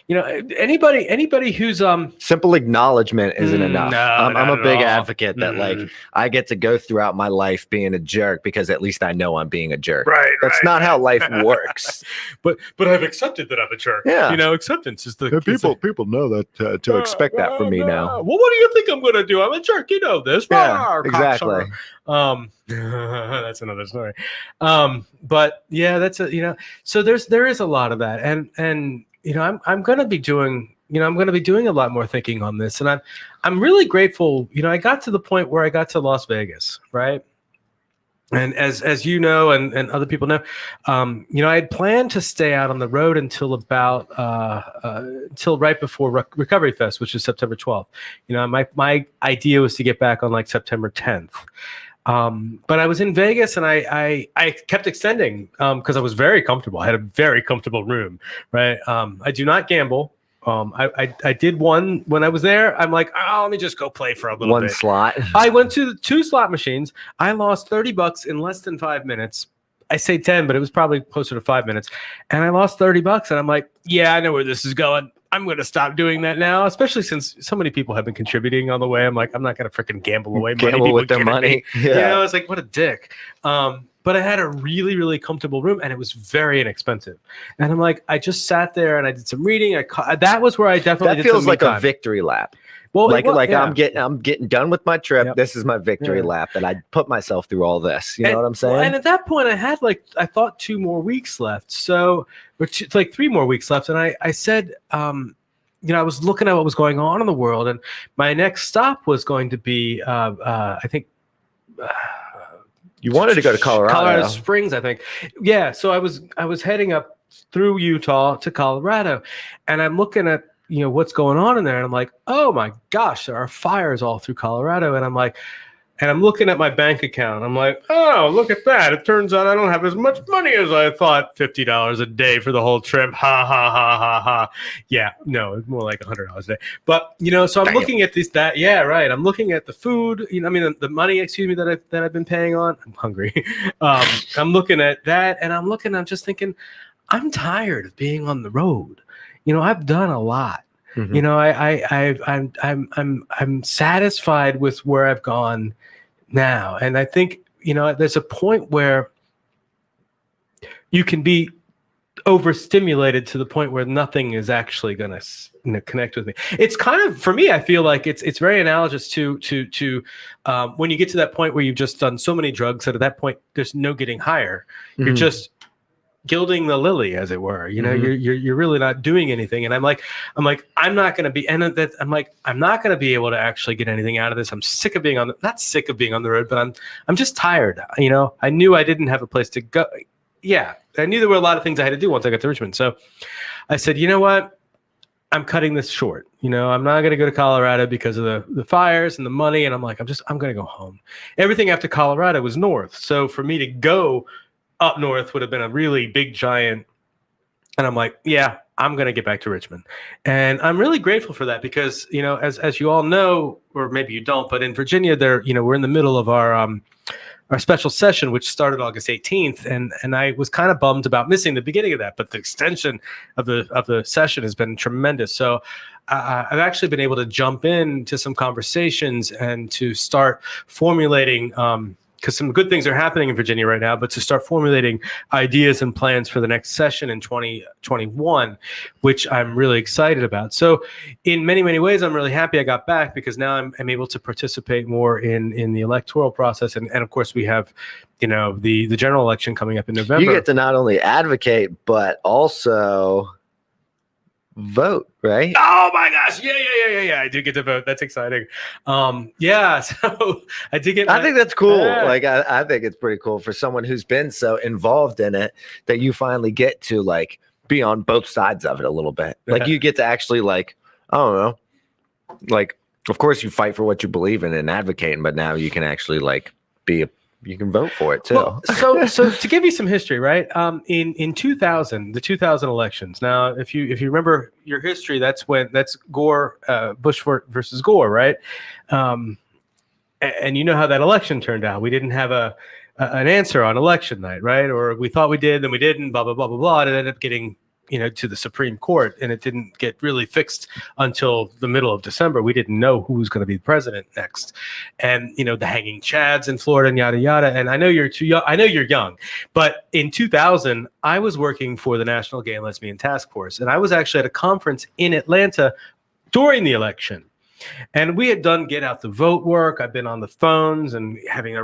anybody who's simple acknowledgement isn't enough. No, I'm a big all. advocate that like I get to go throughout my life being a jerk because at least I know I'm being a jerk. Right. That's not how life works. But I've accepted that I'm a jerk. Yeah. Acceptance is the people know that to expect that from me now. Well, what do you think I'm gonna do? I'm a jerk. You know this. Yeah, exactly. That's another story. But yeah, that's so there is a lot of that, and I'm going to be doing a lot more thinking on this, and I'm really grateful. I got to the point where I got to Las Vegas, right? And as you know, and other people know, I had planned to stay out on the road until about until right before Recovery Fest, which is September 12th. My idea was to get back on like September 10th. But I was in Vegas, and I kept extending because I was very comfortable. I had a very comfortable room, right? I do not gamble. I did one when I was there. I'm like, let me just go play for a little bit. One slot. I went to 2 slot machines. I lost $30 in less than 5 minutes. I say 10, but it was probably closer to 5 minutes. And I lost $30, and I'm like, yeah, I know where this is going. I'm going to stop doing that now, especially since so many people have been contributing on the way. I'm like, I'm not going to freaking gamble away money. Gamble with their money. Yeah. It's like, what a dick. But I had a really, really comfortable room, and it was very inexpensive. And I'm like, I just sat there and I did some reading. That was where I definitely that did feels some like a victory lap. Well, yeah. I'm getting done with my trip. Yep. This is my victory lap that I put myself through all this. You know what I'm saying? And at that point, I had I thought 2 more weeks left. So, or 3 more weeks left. And I said, I was looking at what was going on in the world, and my next stop was going to be, I think. You wanted to go to Colorado Springs, I think. Yeah. So I was heading up through Utah to Colorado, and I'm looking at what's going on in there, and I'm like, oh my gosh, there are fires all through Colorado, and I'm like, and I'm looking at my bank account. I'm like, oh, look at that. It turns out I don't have as much money as I thought. $50 a day for the whole trip. Ha, ha, ha, ha, ha. Yeah, no, it's more like $100 a day. But, so I'm looking at I'm looking at the food, the money, that I've been paying on. I'm hungry. I'm looking at that, and I'm just thinking, I'm tired of being on the road. I've done a lot. Mm-hmm. I'm satisfied with where I've gone now, and I think there's a point where you can be overstimulated to the point where nothing is actually going to connect with me. It's kind of, for me, I feel like it's very analogous to when you get to that point where you've just done so many drugs that at that point there's no getting higher. Mm-hmm. You're just gilding the lily, as it were. Mm-hmm. You're really not doing anything, and I'm like I'm not going to be, and that I'm like I'm not going to be able to actually get anything out of this. I'm sick of being not sick of being on the road, but I'm just tired. I knew I didn't have a place to go. Yeah, I knew there were a lot of things I had to do once I got to Richmond. So I said, you know what? I'm cutting this short. I'm not going to go to Colorado because of the fires and the money. And I'm like, I'm going to go home. Everything after Colorado was north. So for me to go up north would have been a really big giant. And I'm like, yeah, I'm going to get back to Richmond. And I'm really grateful for that because, as you all know, or maybe you don't, but in Virginia, we're in the middle of our special session, which started August 18th. And I was kind of bummed about missing the beginning of that, but the extension of the session has been tremendous. So I've actually been able to jump into some conversations and to start formulating because some good things are happening in Virginia right now, but to start formulating ideas and plans for the next session in 2021, which I'm really excited about. So in many, many ways, I'm really happy I got back, because now I'm able to participate more in the electoral process. And of course, we have, the general election coming up in November. You get to not only advocate, but also vote, right? Oh my gosh. Yeah. I do get to vote. That's exciting. So I did get. I think that's cool. Yeah. Like, I think it's pretty cool for someone who's been so involved in it that you finally get to like be on both sides of it a little bit. Like you get to actually like, I don't know, like, of course you fight for what you believe in and advocating, but now you can actually like you can vote for it too. Well, so to give you some history, right? In 2000, the 2000 elections. Now, if you remember your history, that's Gore, Bush versus Gore, right? And you know how that election turned out. We didn't have an answer on election night, right? Or we thought we did, then we didn't. Blah blah blah blah blah. And it ended up getting to the Supreme Court, and it didn't get really fixed until the middle of December. We didn't know who was going to be president next, and the hanging chads in Florida and yada yada. And I know you're too young. I know you're young, but in 2000, I was working for the National Gay and Lesbian Task Force, and I was actually at a conference in Atlanta during the election. And we had done get out the vote work. I've been on the phones and having I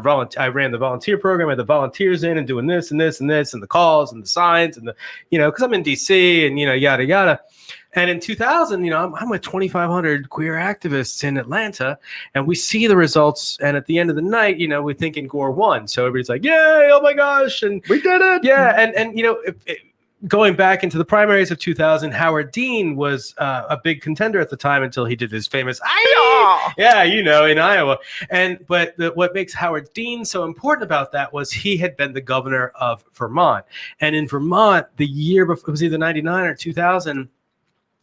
ran the volunteer program. I had the volunteers in and doing this and this and this and the calls and the signs and because I'm in DC and yada yada. And in 2000, I'm with 2,500 queer activists in Atlanta, and we see the results. And at the end of the night, we're thinking Gore won. So everybody's like, "Yay! Oh my gosh!" And we did it. Yeah, and going back into the primaries of 2000, Howard Dean was a big contender at the time until he did his famous "Iowa," in Iowa. But what makes Howard Dean so important about that was he had been the governor of Vermont, and in Vermont, the year before, it was either 99 or 2000.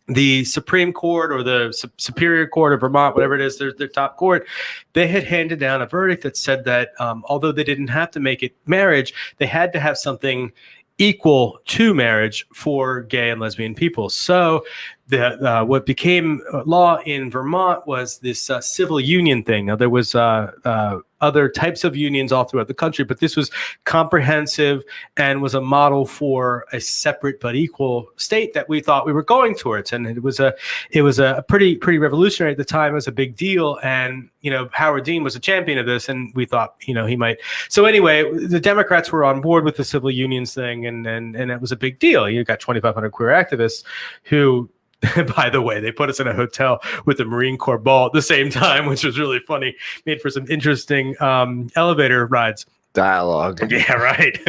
The Supreme Court or the Superior Court of Vermont, whatever it is, their top court, they had handed down a verdict that said that although they didn't have to make it marriage, they had to have something equal to marriage for gay and lesbian people. So what became law in Vermont was this civil union thing. Now, there was other types of unions all throughout the country, but this was comprehensive and was a model for a separate but equal state that we thought we were going towards. And it was a pretty revolutionary at the time. It was a big deal. And Howard Dean was a champion of this, and we thought he might. So anyway, the Democrats were on board with the civil unions thing, and it was a big deal. You got 2,500 queer activists who, by the way, they put us in a hotel with the Marine Corps ball at the same time, which was really funny. Made for some interesting elevator rides. Dialogue. Yeah, right.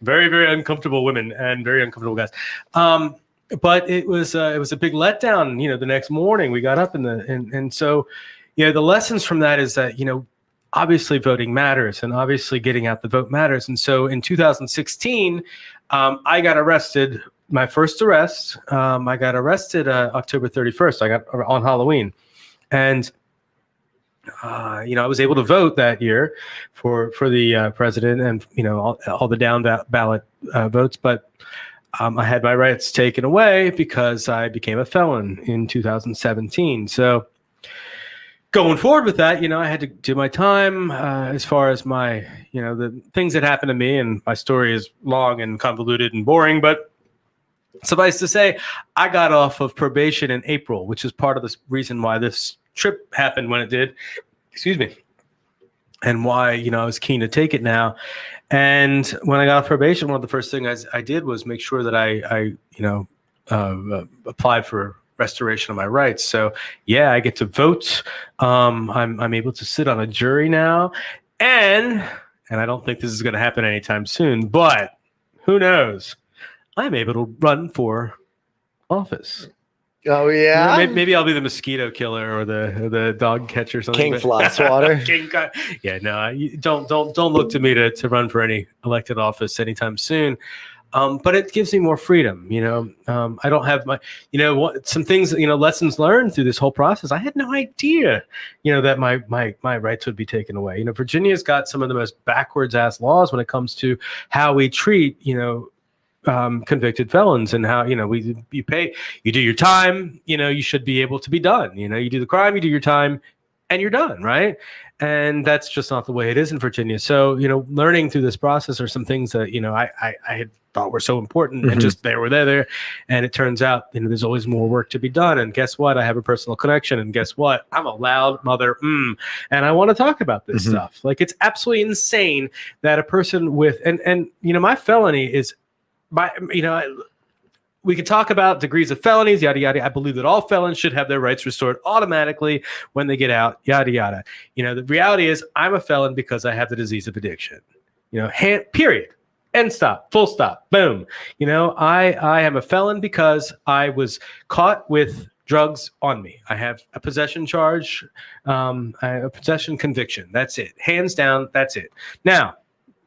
Very, very uncomfortable women and very uncomfortable guys. But it was a big letdown. The next morning we got up and so the lessons from that is that obviously voting matters, and obviously getting out the vote matters. And so in 2016, I got arrested. My first arrest, I got arrested October 31st. I got on Halloween, and I was able to vote that year for the president, and all the down ballot votes. But I had my rights taken away because I became a felon in 2017. So going forward with that, I had to do my time as far as my, the things that happened to me, and my story is long and convoluted and boring, but suffice to say, I got off of probation in April, which is part of the reason why this trip happened when it did. Excuse me. And why, I was keen to take it now. And when I got off probation, one of the first things I did was make sure that I applied for restoration of my rights. So yeah, I get to vote. I'm able to sit on a jury now, and I don't think this is going to happen anytime soon, but who knows? I'm able to run for office. Oh yeah, maybe I'll be the mosquito killer or the dog catcher or something. King Fly Swatter. Yeah, no, don't look to me to run for any elected office anytime soon. But it gives me more freedom. I don't have my, some things, lessons learned through this whole process. I had no idea, that my rights would be taken away. Virginia's got some of the most backwards ass laws when it comes to how we treat, convicted felons, and how you do your time, you should be able to be done. You do the crime, you do your time, and you're done, right? And that's just not the way it is in Virginia. So, learning through this process are some things that, I had thought were so important and just they were there. And it turns out, there's always more work to be done. And guess what? I have a personal connection. And guess what? I'm a loud mother. And I want to talk about this stuff. Like, it's absolutely insane that a person with, and my felony is, we could talk about degrees of felonies, yada, yada. I believe that all felons should have their rights restored automatically when they get out, yada, yada. The reality is I'm a felon because I have the disease of addiction, period. End stop, full stop, boom. I am a felon because I was caught with drugs on me. I have a possession charge, a possession conviction. That's it. Hands down, that's it. Now,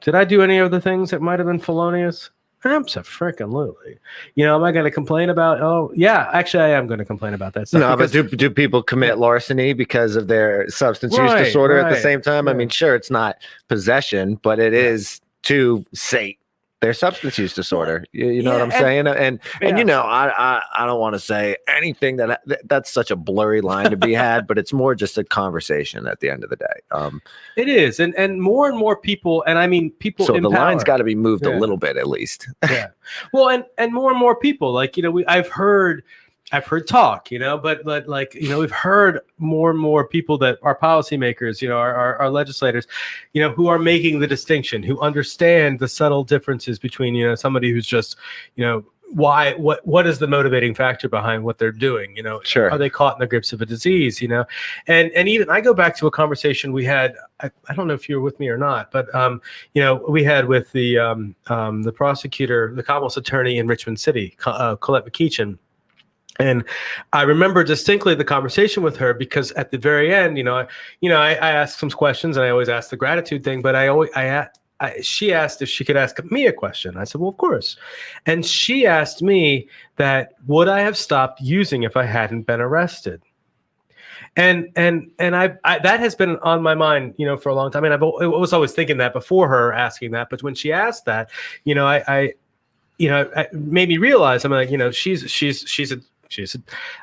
did I do any other things that might have been felonious? Absolutely. Am I going to complain about? Oh, yeah. Actually, I am going to complain about that stuff. No, but do people commit larceny because of their substance use disorder at the same time? Yeah. I mean, sure, it's not possession, but it is to sate their substance use disorder. You know what I'm saying? And I don't want to say anything that's such a blurry line to be had, but it's more just a conversation at the end of the day. It is. And more people, and I mean, people. So the line's got to be moved a little bit at least. Yeah. Well, and more people, like, I've heard talk, but like, we've heard more and more people that are policymakers, our legislators, who are making the distinction, who understand the subtle differences between, somebody who's just, what is the motivating factor behind what they're doing? Sure. Are they caught in the grips of a disease? And even I go back to a conversation we had. I don't know if you were with me or not, but we had with the prosecutor, the Commonwealth's attorney in Richmond City, Colette McShin. And I remember distinctly the conversation with her because at the very end, I asked some questions and I always ask the gratitude thing, but she asked if she could ask me a question. I said, well, of course. And she asked me that would I have stopped using if I hadn't been arrested? And I that has been on my mind, for a long time. And I was always thinking that before her asking that. But when she asked that, it made me realize, I'm like, she's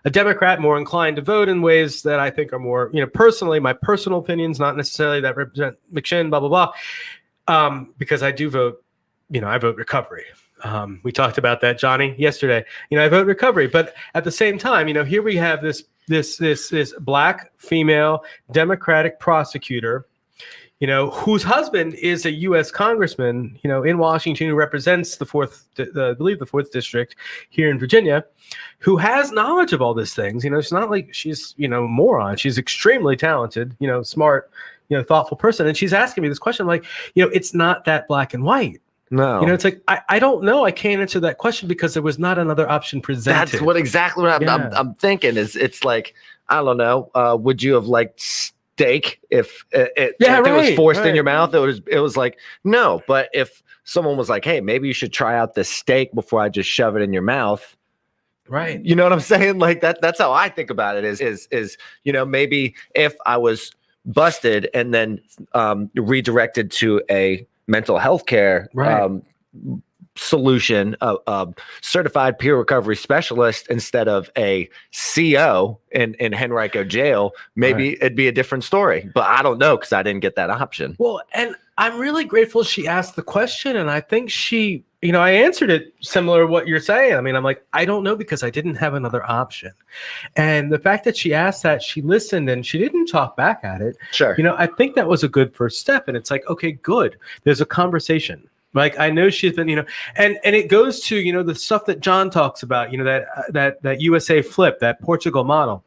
a Democrat, more inclined to vote in ways that I think are more, personally, my personal opinions, not necessarily that represent McShin, blah, blah, blah. Because I do vote, I vote recovery. We talked about that, Johnny, yesterday. I vote recovery. But at the same time, here we have this black female Democratic prosecutor, whose husband is a U.S. congressman, in Washington, who represents the fourth district here in Virginia, who has knowledge of all these things. It's not like she's, a moron. She's extremely talented, smart, thoughtful person. And she's asking me this question, like, it's not that black and white. No. It's like, I don't know. I can't answer that question because there was not another option presented. That's exactly what I'm thinking is it's like, I don't know. Would you have liked steak if it was forced in your mouth? It was like, no. But if someone was like, hey, maybe you should try out this steak before I just shove it in your mouth. Right. You know what I'm saying? Like that's how I think about it is maybe if I was busted and then redirected to a mental health care solution, a certified peer recovery specialist instead of a CO in Henrico jail, maybe it'd be a different story. But I don't know because I didn't get that option. Well, and I'm really grateful she asked the question, and I think she, I answered it similar to what you're saying. I mean, I'm like, I don't know because I didn't have another option. And the fact that she asked that, she listened and she didn't talk back at it. Sure. I think that was a good first step. And it's like, okay, good. There's a conversation. Like, I know she's been, and it goes to, the stuff that John talks about, that USA flip, that Portugal model,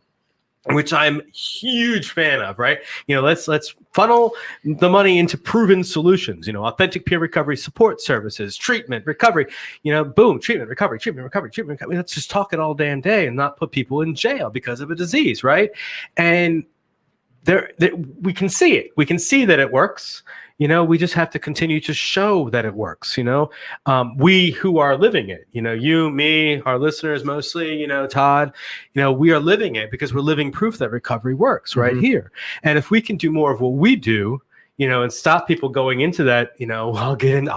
which I'm a huge fan of, right? Let's funnel the money into proven solutions, authentic peer recovery support services, treatment, recovery, boom, treatment, recovery. Let's just talk it all damn day and not put people in jail because of a disease, right? And there we can see it. We can see that it works. We just have to continue to show that it works, we who are living it, you, me, our listeners, mostly, Todd, we are living it because we're living proof that recovery works right here. And if we can do more of what we do, and stop people going into that, I'll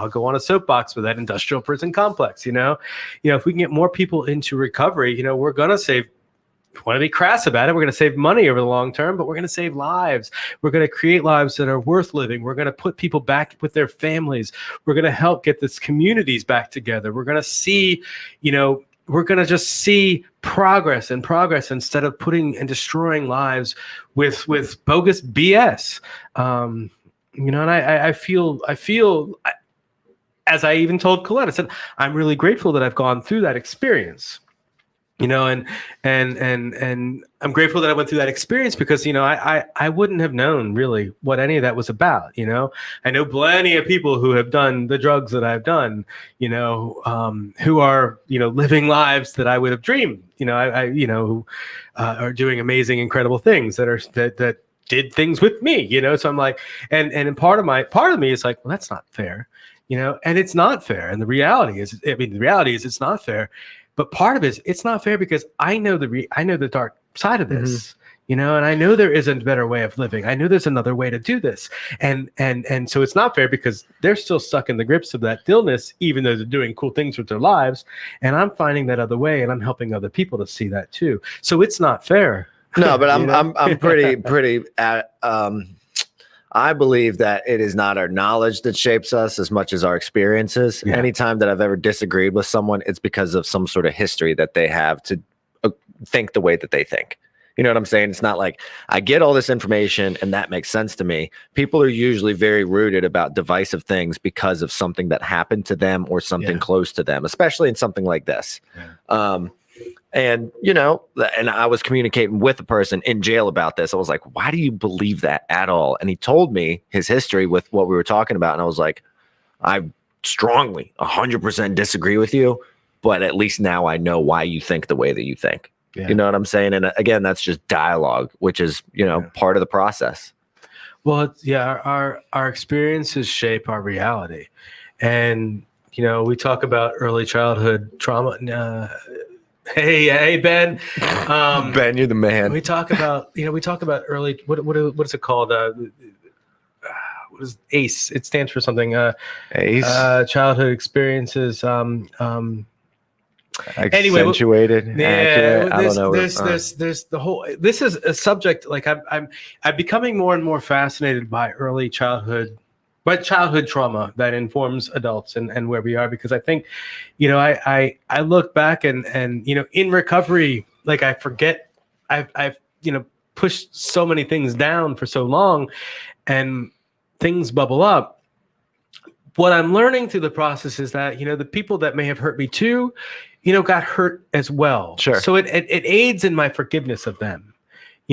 go on a soapbox with that industrial prison complex, if we can get more people into recovery, we're going to save want to be crass about it, we're going to save money over the long term, but we're going to save lives. We're going to create lives that are worth living. We're going to put people back with their families. We're going to help get this communities back together. We're going to see, we're going to just see progress instead of putting and destroying lives with bogus BS. And I feel, as I even told Colette, I said, I'm really grateful that I've gone through that experience. And I'm grateful that I went through that experience because, I wouldn't have known really what any of that was about. I know plenty of people who have done the drugs that I've done, who are, living lives that I would have dreamed, who are doing amazing, incredible things that did things with me, so I'm like, and part of me is like, well, that's not fair, and it's not fair. And the reality is it's not fair. But part of it is it's not fair because I know the dark side of this, and I know there isn't a better way of living. I know there's another way to do this. And so it's not fair because they're still stuck in the grips of that illness, even though they're doing cool things with their lives. And I'm finding that other way and I'm helping other people to see that too. So it's not fair. No, but I'm pretty I believe that it is not our knowledge that shapes us as much as our experiences. Yeah. Anytime that I've ever disagreed with someone, it's because of some sort of history that they have to think the way that they think. You know what I'm saying? It's not like I get all this information and that makes sense to me. People are usually very rooted about divisive things because of something that happened to them or something close to them, especially in something like this. Yeah. And, and I was communicating with a person in jail about this. I was like, why do you believe that at all? And he told me his history with what we were talking about. And I was like, I strongly 100% disagree with you, but at least now I know why you think the way that you think. Yeah. You know what I'm saying? And again, that's just dialogue, which is, part of the process. Well, our experiences shape our reality. And, we talk about early childhood trauma. Hey, Ben. Ben, you're the man. We talk about early. What is it called? What is ACE? It stands for something. ACE. Childhood experiences. Accentuated. Anyway, accurate. I don't know. There's the whole. This is a subject like I'm becoming more and more fascinated by early childhood. But childhood trauma that informs adults and where we are, because I think, I look back and in recovery, like I forget I've pushed so many things down for so long and things bubble up. What I'm learning through the process is that, the people that may have hurt me too, got hurt as well. Sure. So it aids in my forgiveness of them.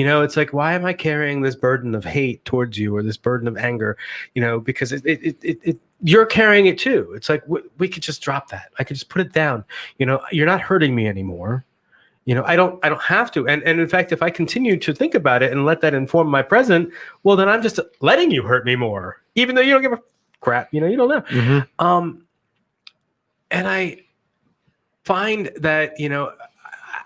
It's like, why am I carrying this burden of hate towards you or this burden of anger? Because you're carrying it too. It's like, we could just drop that. I could just put it down. You're not hurting me anymore. I don't have to. And in fact, if I continue to think about it and let that inform my present, well, then I'm just letting you hurt me more, even though you don't give a crap. You don't know. Mm-hmm. And I find that,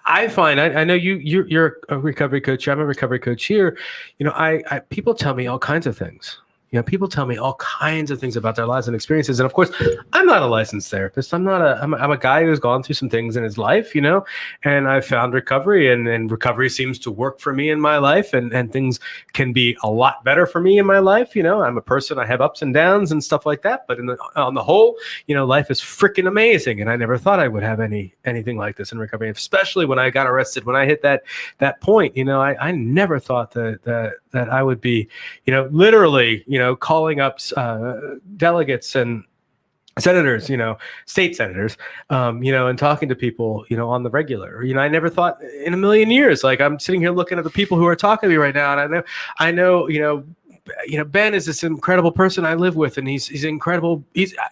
I know you're a recovery coach. I'm a recovery coach here. I people tell me all kinds of things. People tell me all kinds of things about their lives and experiences. And of course, I'm not a licensed therapist. I'm a guy who's gone through some things in his life, and I found recovery and recovery seems to work for me in my life and things can be a lot better for me in my life. I'm a person, I have ups and downs and stuff like that. But on the whole, life is freaking amazing. And I never thought I would have anything like this in recovery, especially when I got arrested, when I hit that point, I never thought that I would be, literally, calling up delegates and senators, state senators, and talking to people, on the regular. I never thought in a million years, like I'm sitting here looking at the people who are talking to me right now, and I know, Ben is this incredible person I live with, and he's incredible.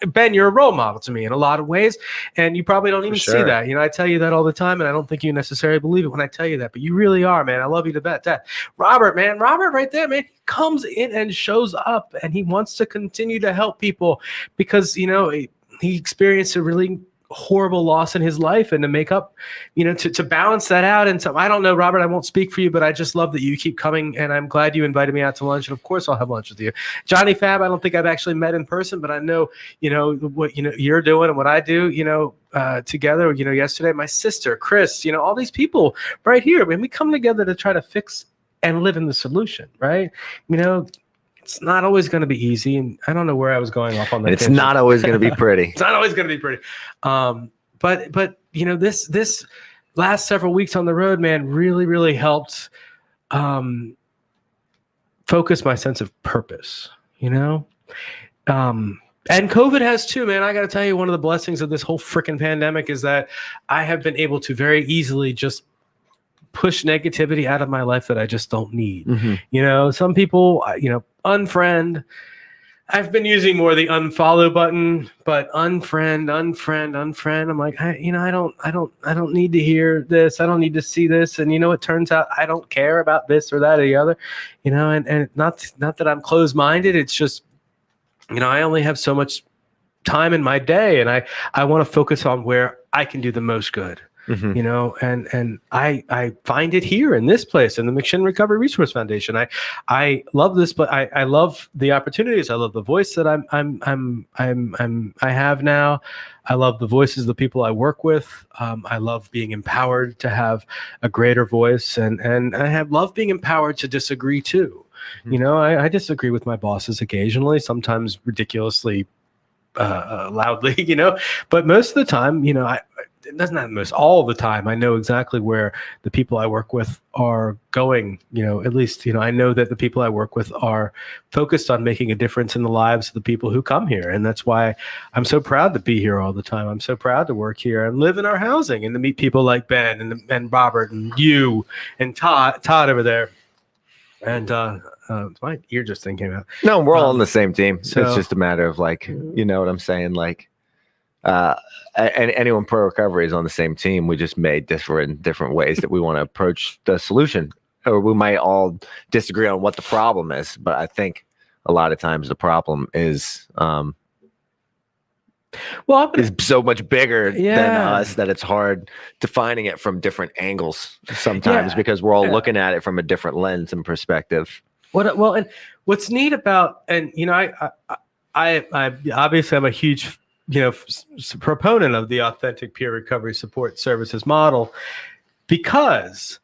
Ben, you're a role model to me in a lot of ways, and you probably don't even see that. I tell you that all the time, and I don't think you necessarily believe it when I tell you that, but you really are, man. I love you to death. Robert right there, man, comes in and shows up, and he wants to continue to help people because he experienced a really horrible loss in his life, and to make up, to balance that out. And so I don't know, Robert, I won't speak for you, but I just love that you keep coming, and I'm glad you invited me out to lunch. And of course I'll have lunch with you. Johnny Fab, I don't think I've actually met in person, but I know, what, you're doing and what I do, together, yesterday, my sister, Chris, all these people right here, we come together to try to fix and live in the solution, right? It's not always going to be easy, and I don't know where I was going off on that. It's not always going to be pretty. It's not always going to be pretty. But this last several weeks on the road, man, really, really helped focus my sense of purpose. And COVID has too, man. I got to tell you, one of the blessings of this whole freaking pandemic is that I have been able to very easily just push negativity out of my life that I just don't need. Some people, unfriend. I've been using more the unfollow button, but unfriend. I'm like, I don't need to hear this. I don't need to see this. And it turns out I don't care about this or that or the other, and not that I'm closed-minded. It's just, I only have so much time in my day, and I want to focus on where I can do the most good. And I find it here in this place, in the McShin Recovery Resource Foundation. I love this, but I love the opportunities. I love the voice that I have now. I love the voices of the people I work with. I love being empowered to have a greater voice, and I love being empowered to disagree too. I disagree with my bosses occasionally, sometimes ridiculously loudly, but most of the time, it doesn't have most all the time. I know exactly where the people I work with are going, at least, I know that the people I work with are focused on making a difference in the lives of the people who come here. And that's why I'm so proud to be here all the time. I'm so proud to work here and live in our housing and to meet people like Ben and Robert and you and Todd over there. And my ear just thing came out. No, we're all on the same team. So it's just a matter of you know what I'm saying? And anyone pro recovery is on the same team. We just made different ways that we want to approach the solution, or we might all disagree on what the problem is. But I think a lot of times the problem is is so much bigger than us that it's hard defining it from different angles sometimes because we're all looking at it from a different lens and perspective. And what's neat about, and I obviously I'm a huge proponent of the authentic peer recovery support services model, because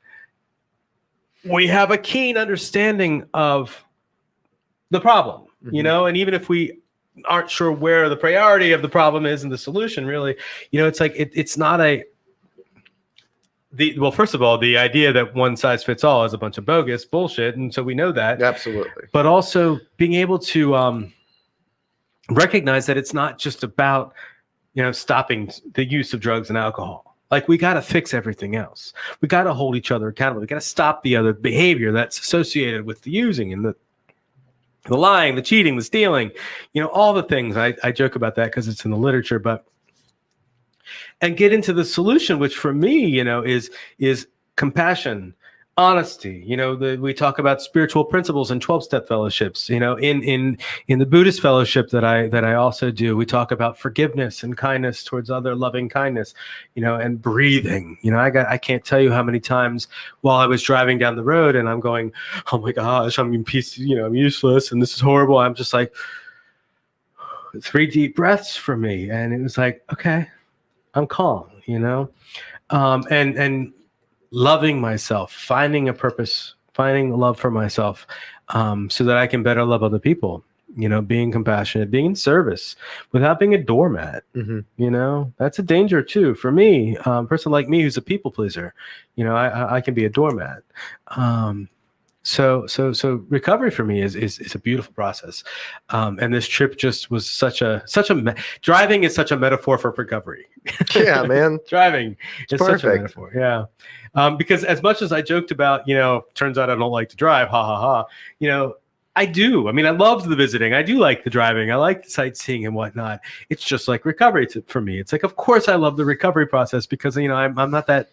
we have a keen understanding of the problem, and even if we aren't sure where the priority of the problem is and the solution really, it's like, it's not first of all, the idea that one size fits all is a bunch of bogus bullshit. And so we know that. Absolutely. But also being able to, recognize that it's not just about, stopping the use of drugs and alcohol. Like, we got to fix everything else. We got to hold each other accountable. We got to stop the other behavior that's associated with the using and the lying, the cheating, the stealing, all the things. I joke about that because it's in the literature, and get into the solution, which for me, is compassion, honesty. We talk about spiritual principles and 12-step fellowships. In the Buddhist fellowship that I also do, we talk about forgiveness and kindness towards other, loving kindness, and breathing. I can't tell you how many times while I was driving down the road and I'm going, oh my gosh, I'm in peace, I'm useless and this is horrible. I'm just like, 3 deep breaths for me, and it was like, okay, I'm calm, and loving myself, finding a purpose, finding love for myself, so that I can better love other people, being compassionate, being in service without being a doormat. That's a danger too. For me, a person like me who's a people pleaser, I can be a doormat. So recovery for me is a beautiful process. And this trip just was driving is such a metaphor for recovery. Yeah, man. Driving is perfect. Such a metaphor. Yeah. Because as much as I joked about, turns out I don't like to drive, ha ha ha, I do. I mean, I loved the visiting. I do like the driving. I like the sightseeing and whatnot. It's just like recovery for me. It's like, of course I love the recovery process because, I'm not that,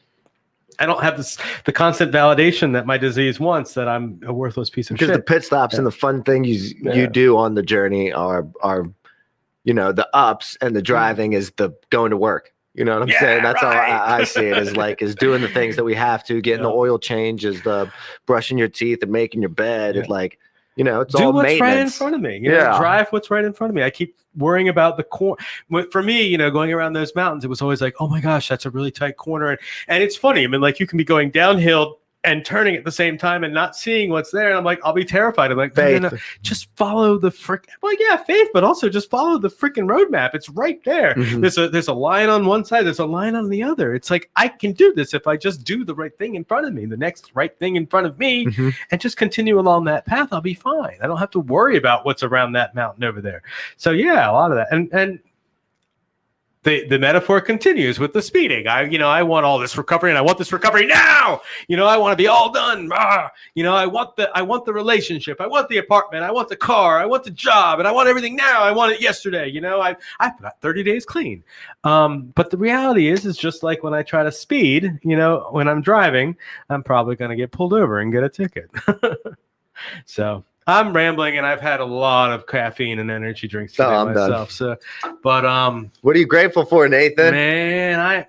I don't have the constant validation that my disease wants, that I'm a worthless piece of shit. Because the pit stops and the fun things you do on the journey are the ups, and the driving is the going to work. You know what I'm Yeah, saying? That's right. how I see it, is doing the things that we have to, getting the oil changes, the brushing your teeth and making your bed. It's like, it's do all what's maintenance. right in front of me. Drive what's right in front of me. I keep worrying about the corner. For me, going around those mountains, it was always like, oh my gosh, that's a really tight corner. And it's funny. I mean, like you can be going downhill and turning at the same time and not seeing what's there. And I'm like, I'll be terrified. I'm like, no, just follow the faith, but also just follow the freaking roadmap. It's right there. Mm-hmm. There's a line on one side. There's a line on the other. It's like, I can do this if I just do the right thing in front of me, the next right thing in front of me, and just continue along that path. I'll be fine. I don't have to worry about what's around that mountain over there. So yeah, a lot of that. And the metaphor continues with the speeding. I want all this recovery, and I want this recovery now. I want to be all done. I want the relationship. I want the apartment. I want the car. I want the job, and I want everything now. I want it yesterday. I've got 30 days clean. But the reality is just like when I try to speed. When I'm driving, I'm probably going to get pulled over and get a ticket. So. I'm rambling, and I've had a lot of caffeine and energy drinks today myself. Done. But what are you grateful for, Nathan? Man,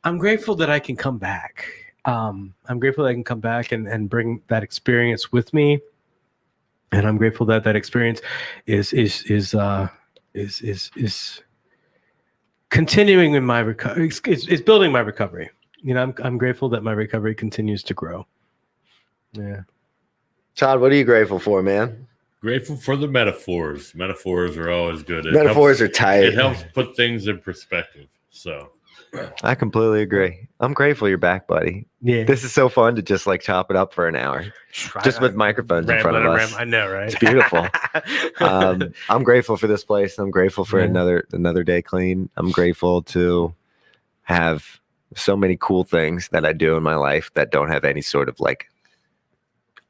I'm grateful that I can come back. I'm grateful that I can come back and bring that experience with me, and I'm grateful that experience is continuing in my recovery. Is building my recovery. I'm grateful that my recovery continues to grow. Yeah. Todd, what are you grateful for, man? Grateful for the metaphors. Metaphors are always good. Metaphors are tight. It helps put things in perspective. So I completely agree. I'm grateful you're back, buddy. Yeah. This is so fun to just like chop it up for an hour. Just with microphones in front of us. I know, right? It's beautiful. I'm grateful for this place. I'm grateful for another day clean. I'm grateful to have so many cool things that I do in my life that don't have any sort of like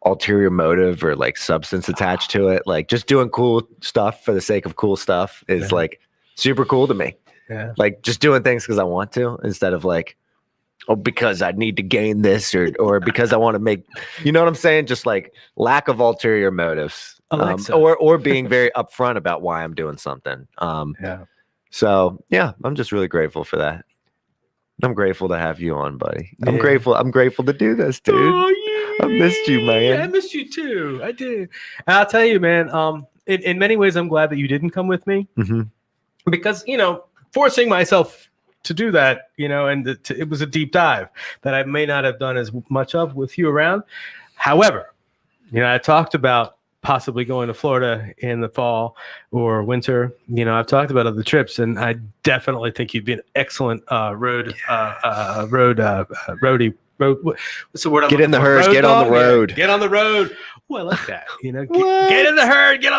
ulterior motive or like substance attached to it. Like just doing cool stuff for the sake of cool stuff is like super cool to me. Yeah. Like just doing things because I want to, instead of like, because I need to gain this or because I want to make, you know what I'm saying? Just like lack of ulterior motives, or being very upfront about why I'm doing something. So yeah, I'm just really grateful for that. I'm grateful to have you on, buddy. I'm grateful to do this, dude. Oh, yeah. I missed you, man. Yeah, I missed you too. I did. And I'll tell you, man, in many ways, I'm glad that you didn't come with me because, forcing myself to do that, and it was a deep dive that I may not have done as much of with you around. However, I talked about possibly going to Florida in the fall or winter. I've talked about other trips, and I definitely think you'd be an excellent roadie. What's the word? Get in the herd. Get on the road. Get on the road. Oh, I like that. Get in the herd. Get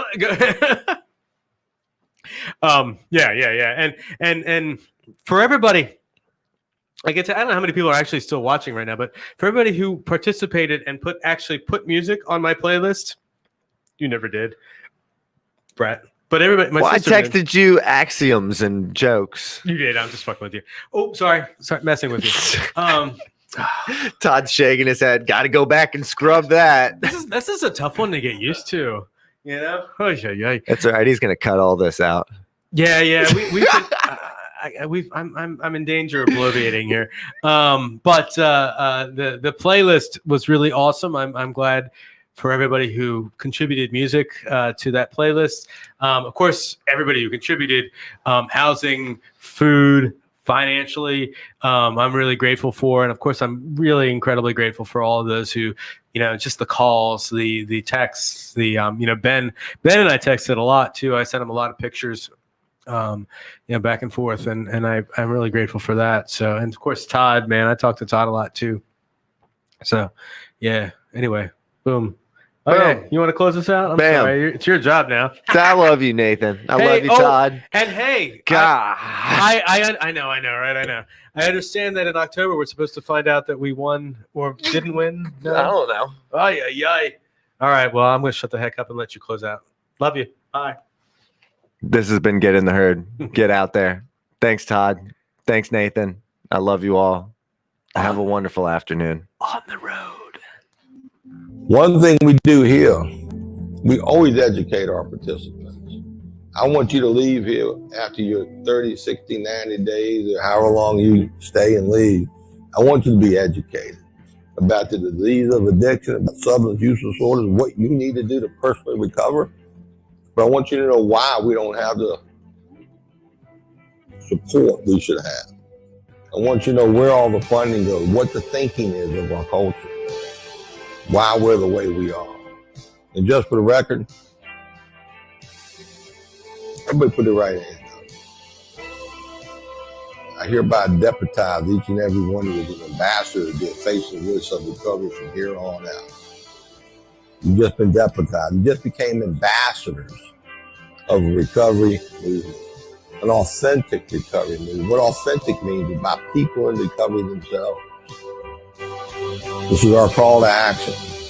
on. Yeah. And for everybody, I don't know how many people are actually still watching right now, but for everybody who participated and put music on my playlist, you never did, Brett. But everybody, I texted you axioms and jokes. You did. I'm just fucking with you. Oh, sorry, messing with you. Todd's shaking his head. Got to go back and scrub that. This is a tough one to get used to. Oh, yeah. That's all right. He's gonna cut all this out. Yeah. I'm in danger of bloviating here. But the playlist was really awesome. I'm glad for everybody who contributed music to that playlist. Of course, everybody who contributed housing, food, financially, I'm really grateful for. And of course, I'm really incredibly grateful for all of those who, just the calls, the texts, Ben and I texted a lot too. I sent him a lot of pictures, back and forth. And I'm really grateful for that. So, and of course, Todd, man, I talked to Todd a lot too. So yeah, anyway, boom. Okay, you want to close this out? I'm sorry. It's your job now. I love you, Nathan. I love you, Todd. And hey, God, I know, right? I know. I understand that in October we're supposed to find out that we won or didn't win. No? I don't know. Ay. All right. Well, I'm going to shut the heck up and let you close out. Love you. Bye. This has been Get in the Herd. Get out there. Thanks, Todd. Thanks, Nathan. I love you all. Have a wonderful afternoon. On the road. One thing we do here, we always educate our participants. I want you to leave here after your 30, 60, 90 days or however long you stay and leave. I want you to be educated about the disease of addiction, about substance use disorders, what you need to do to personally recover. But I want you to know why we don't have the support we should have. I want you to know where all the funding goes, what the thinking is of our culture, why we're the way we are. And just for the record, everybody put their right hand up. I hereby deputize each and every one of you as an ambassador to be a face and voice of recovery from here on out. You've just been deputized. You just became ambassadors of a recovery movement, an authentic recovery movement. What authentic means is about people in recovery themselves. This is our call to action.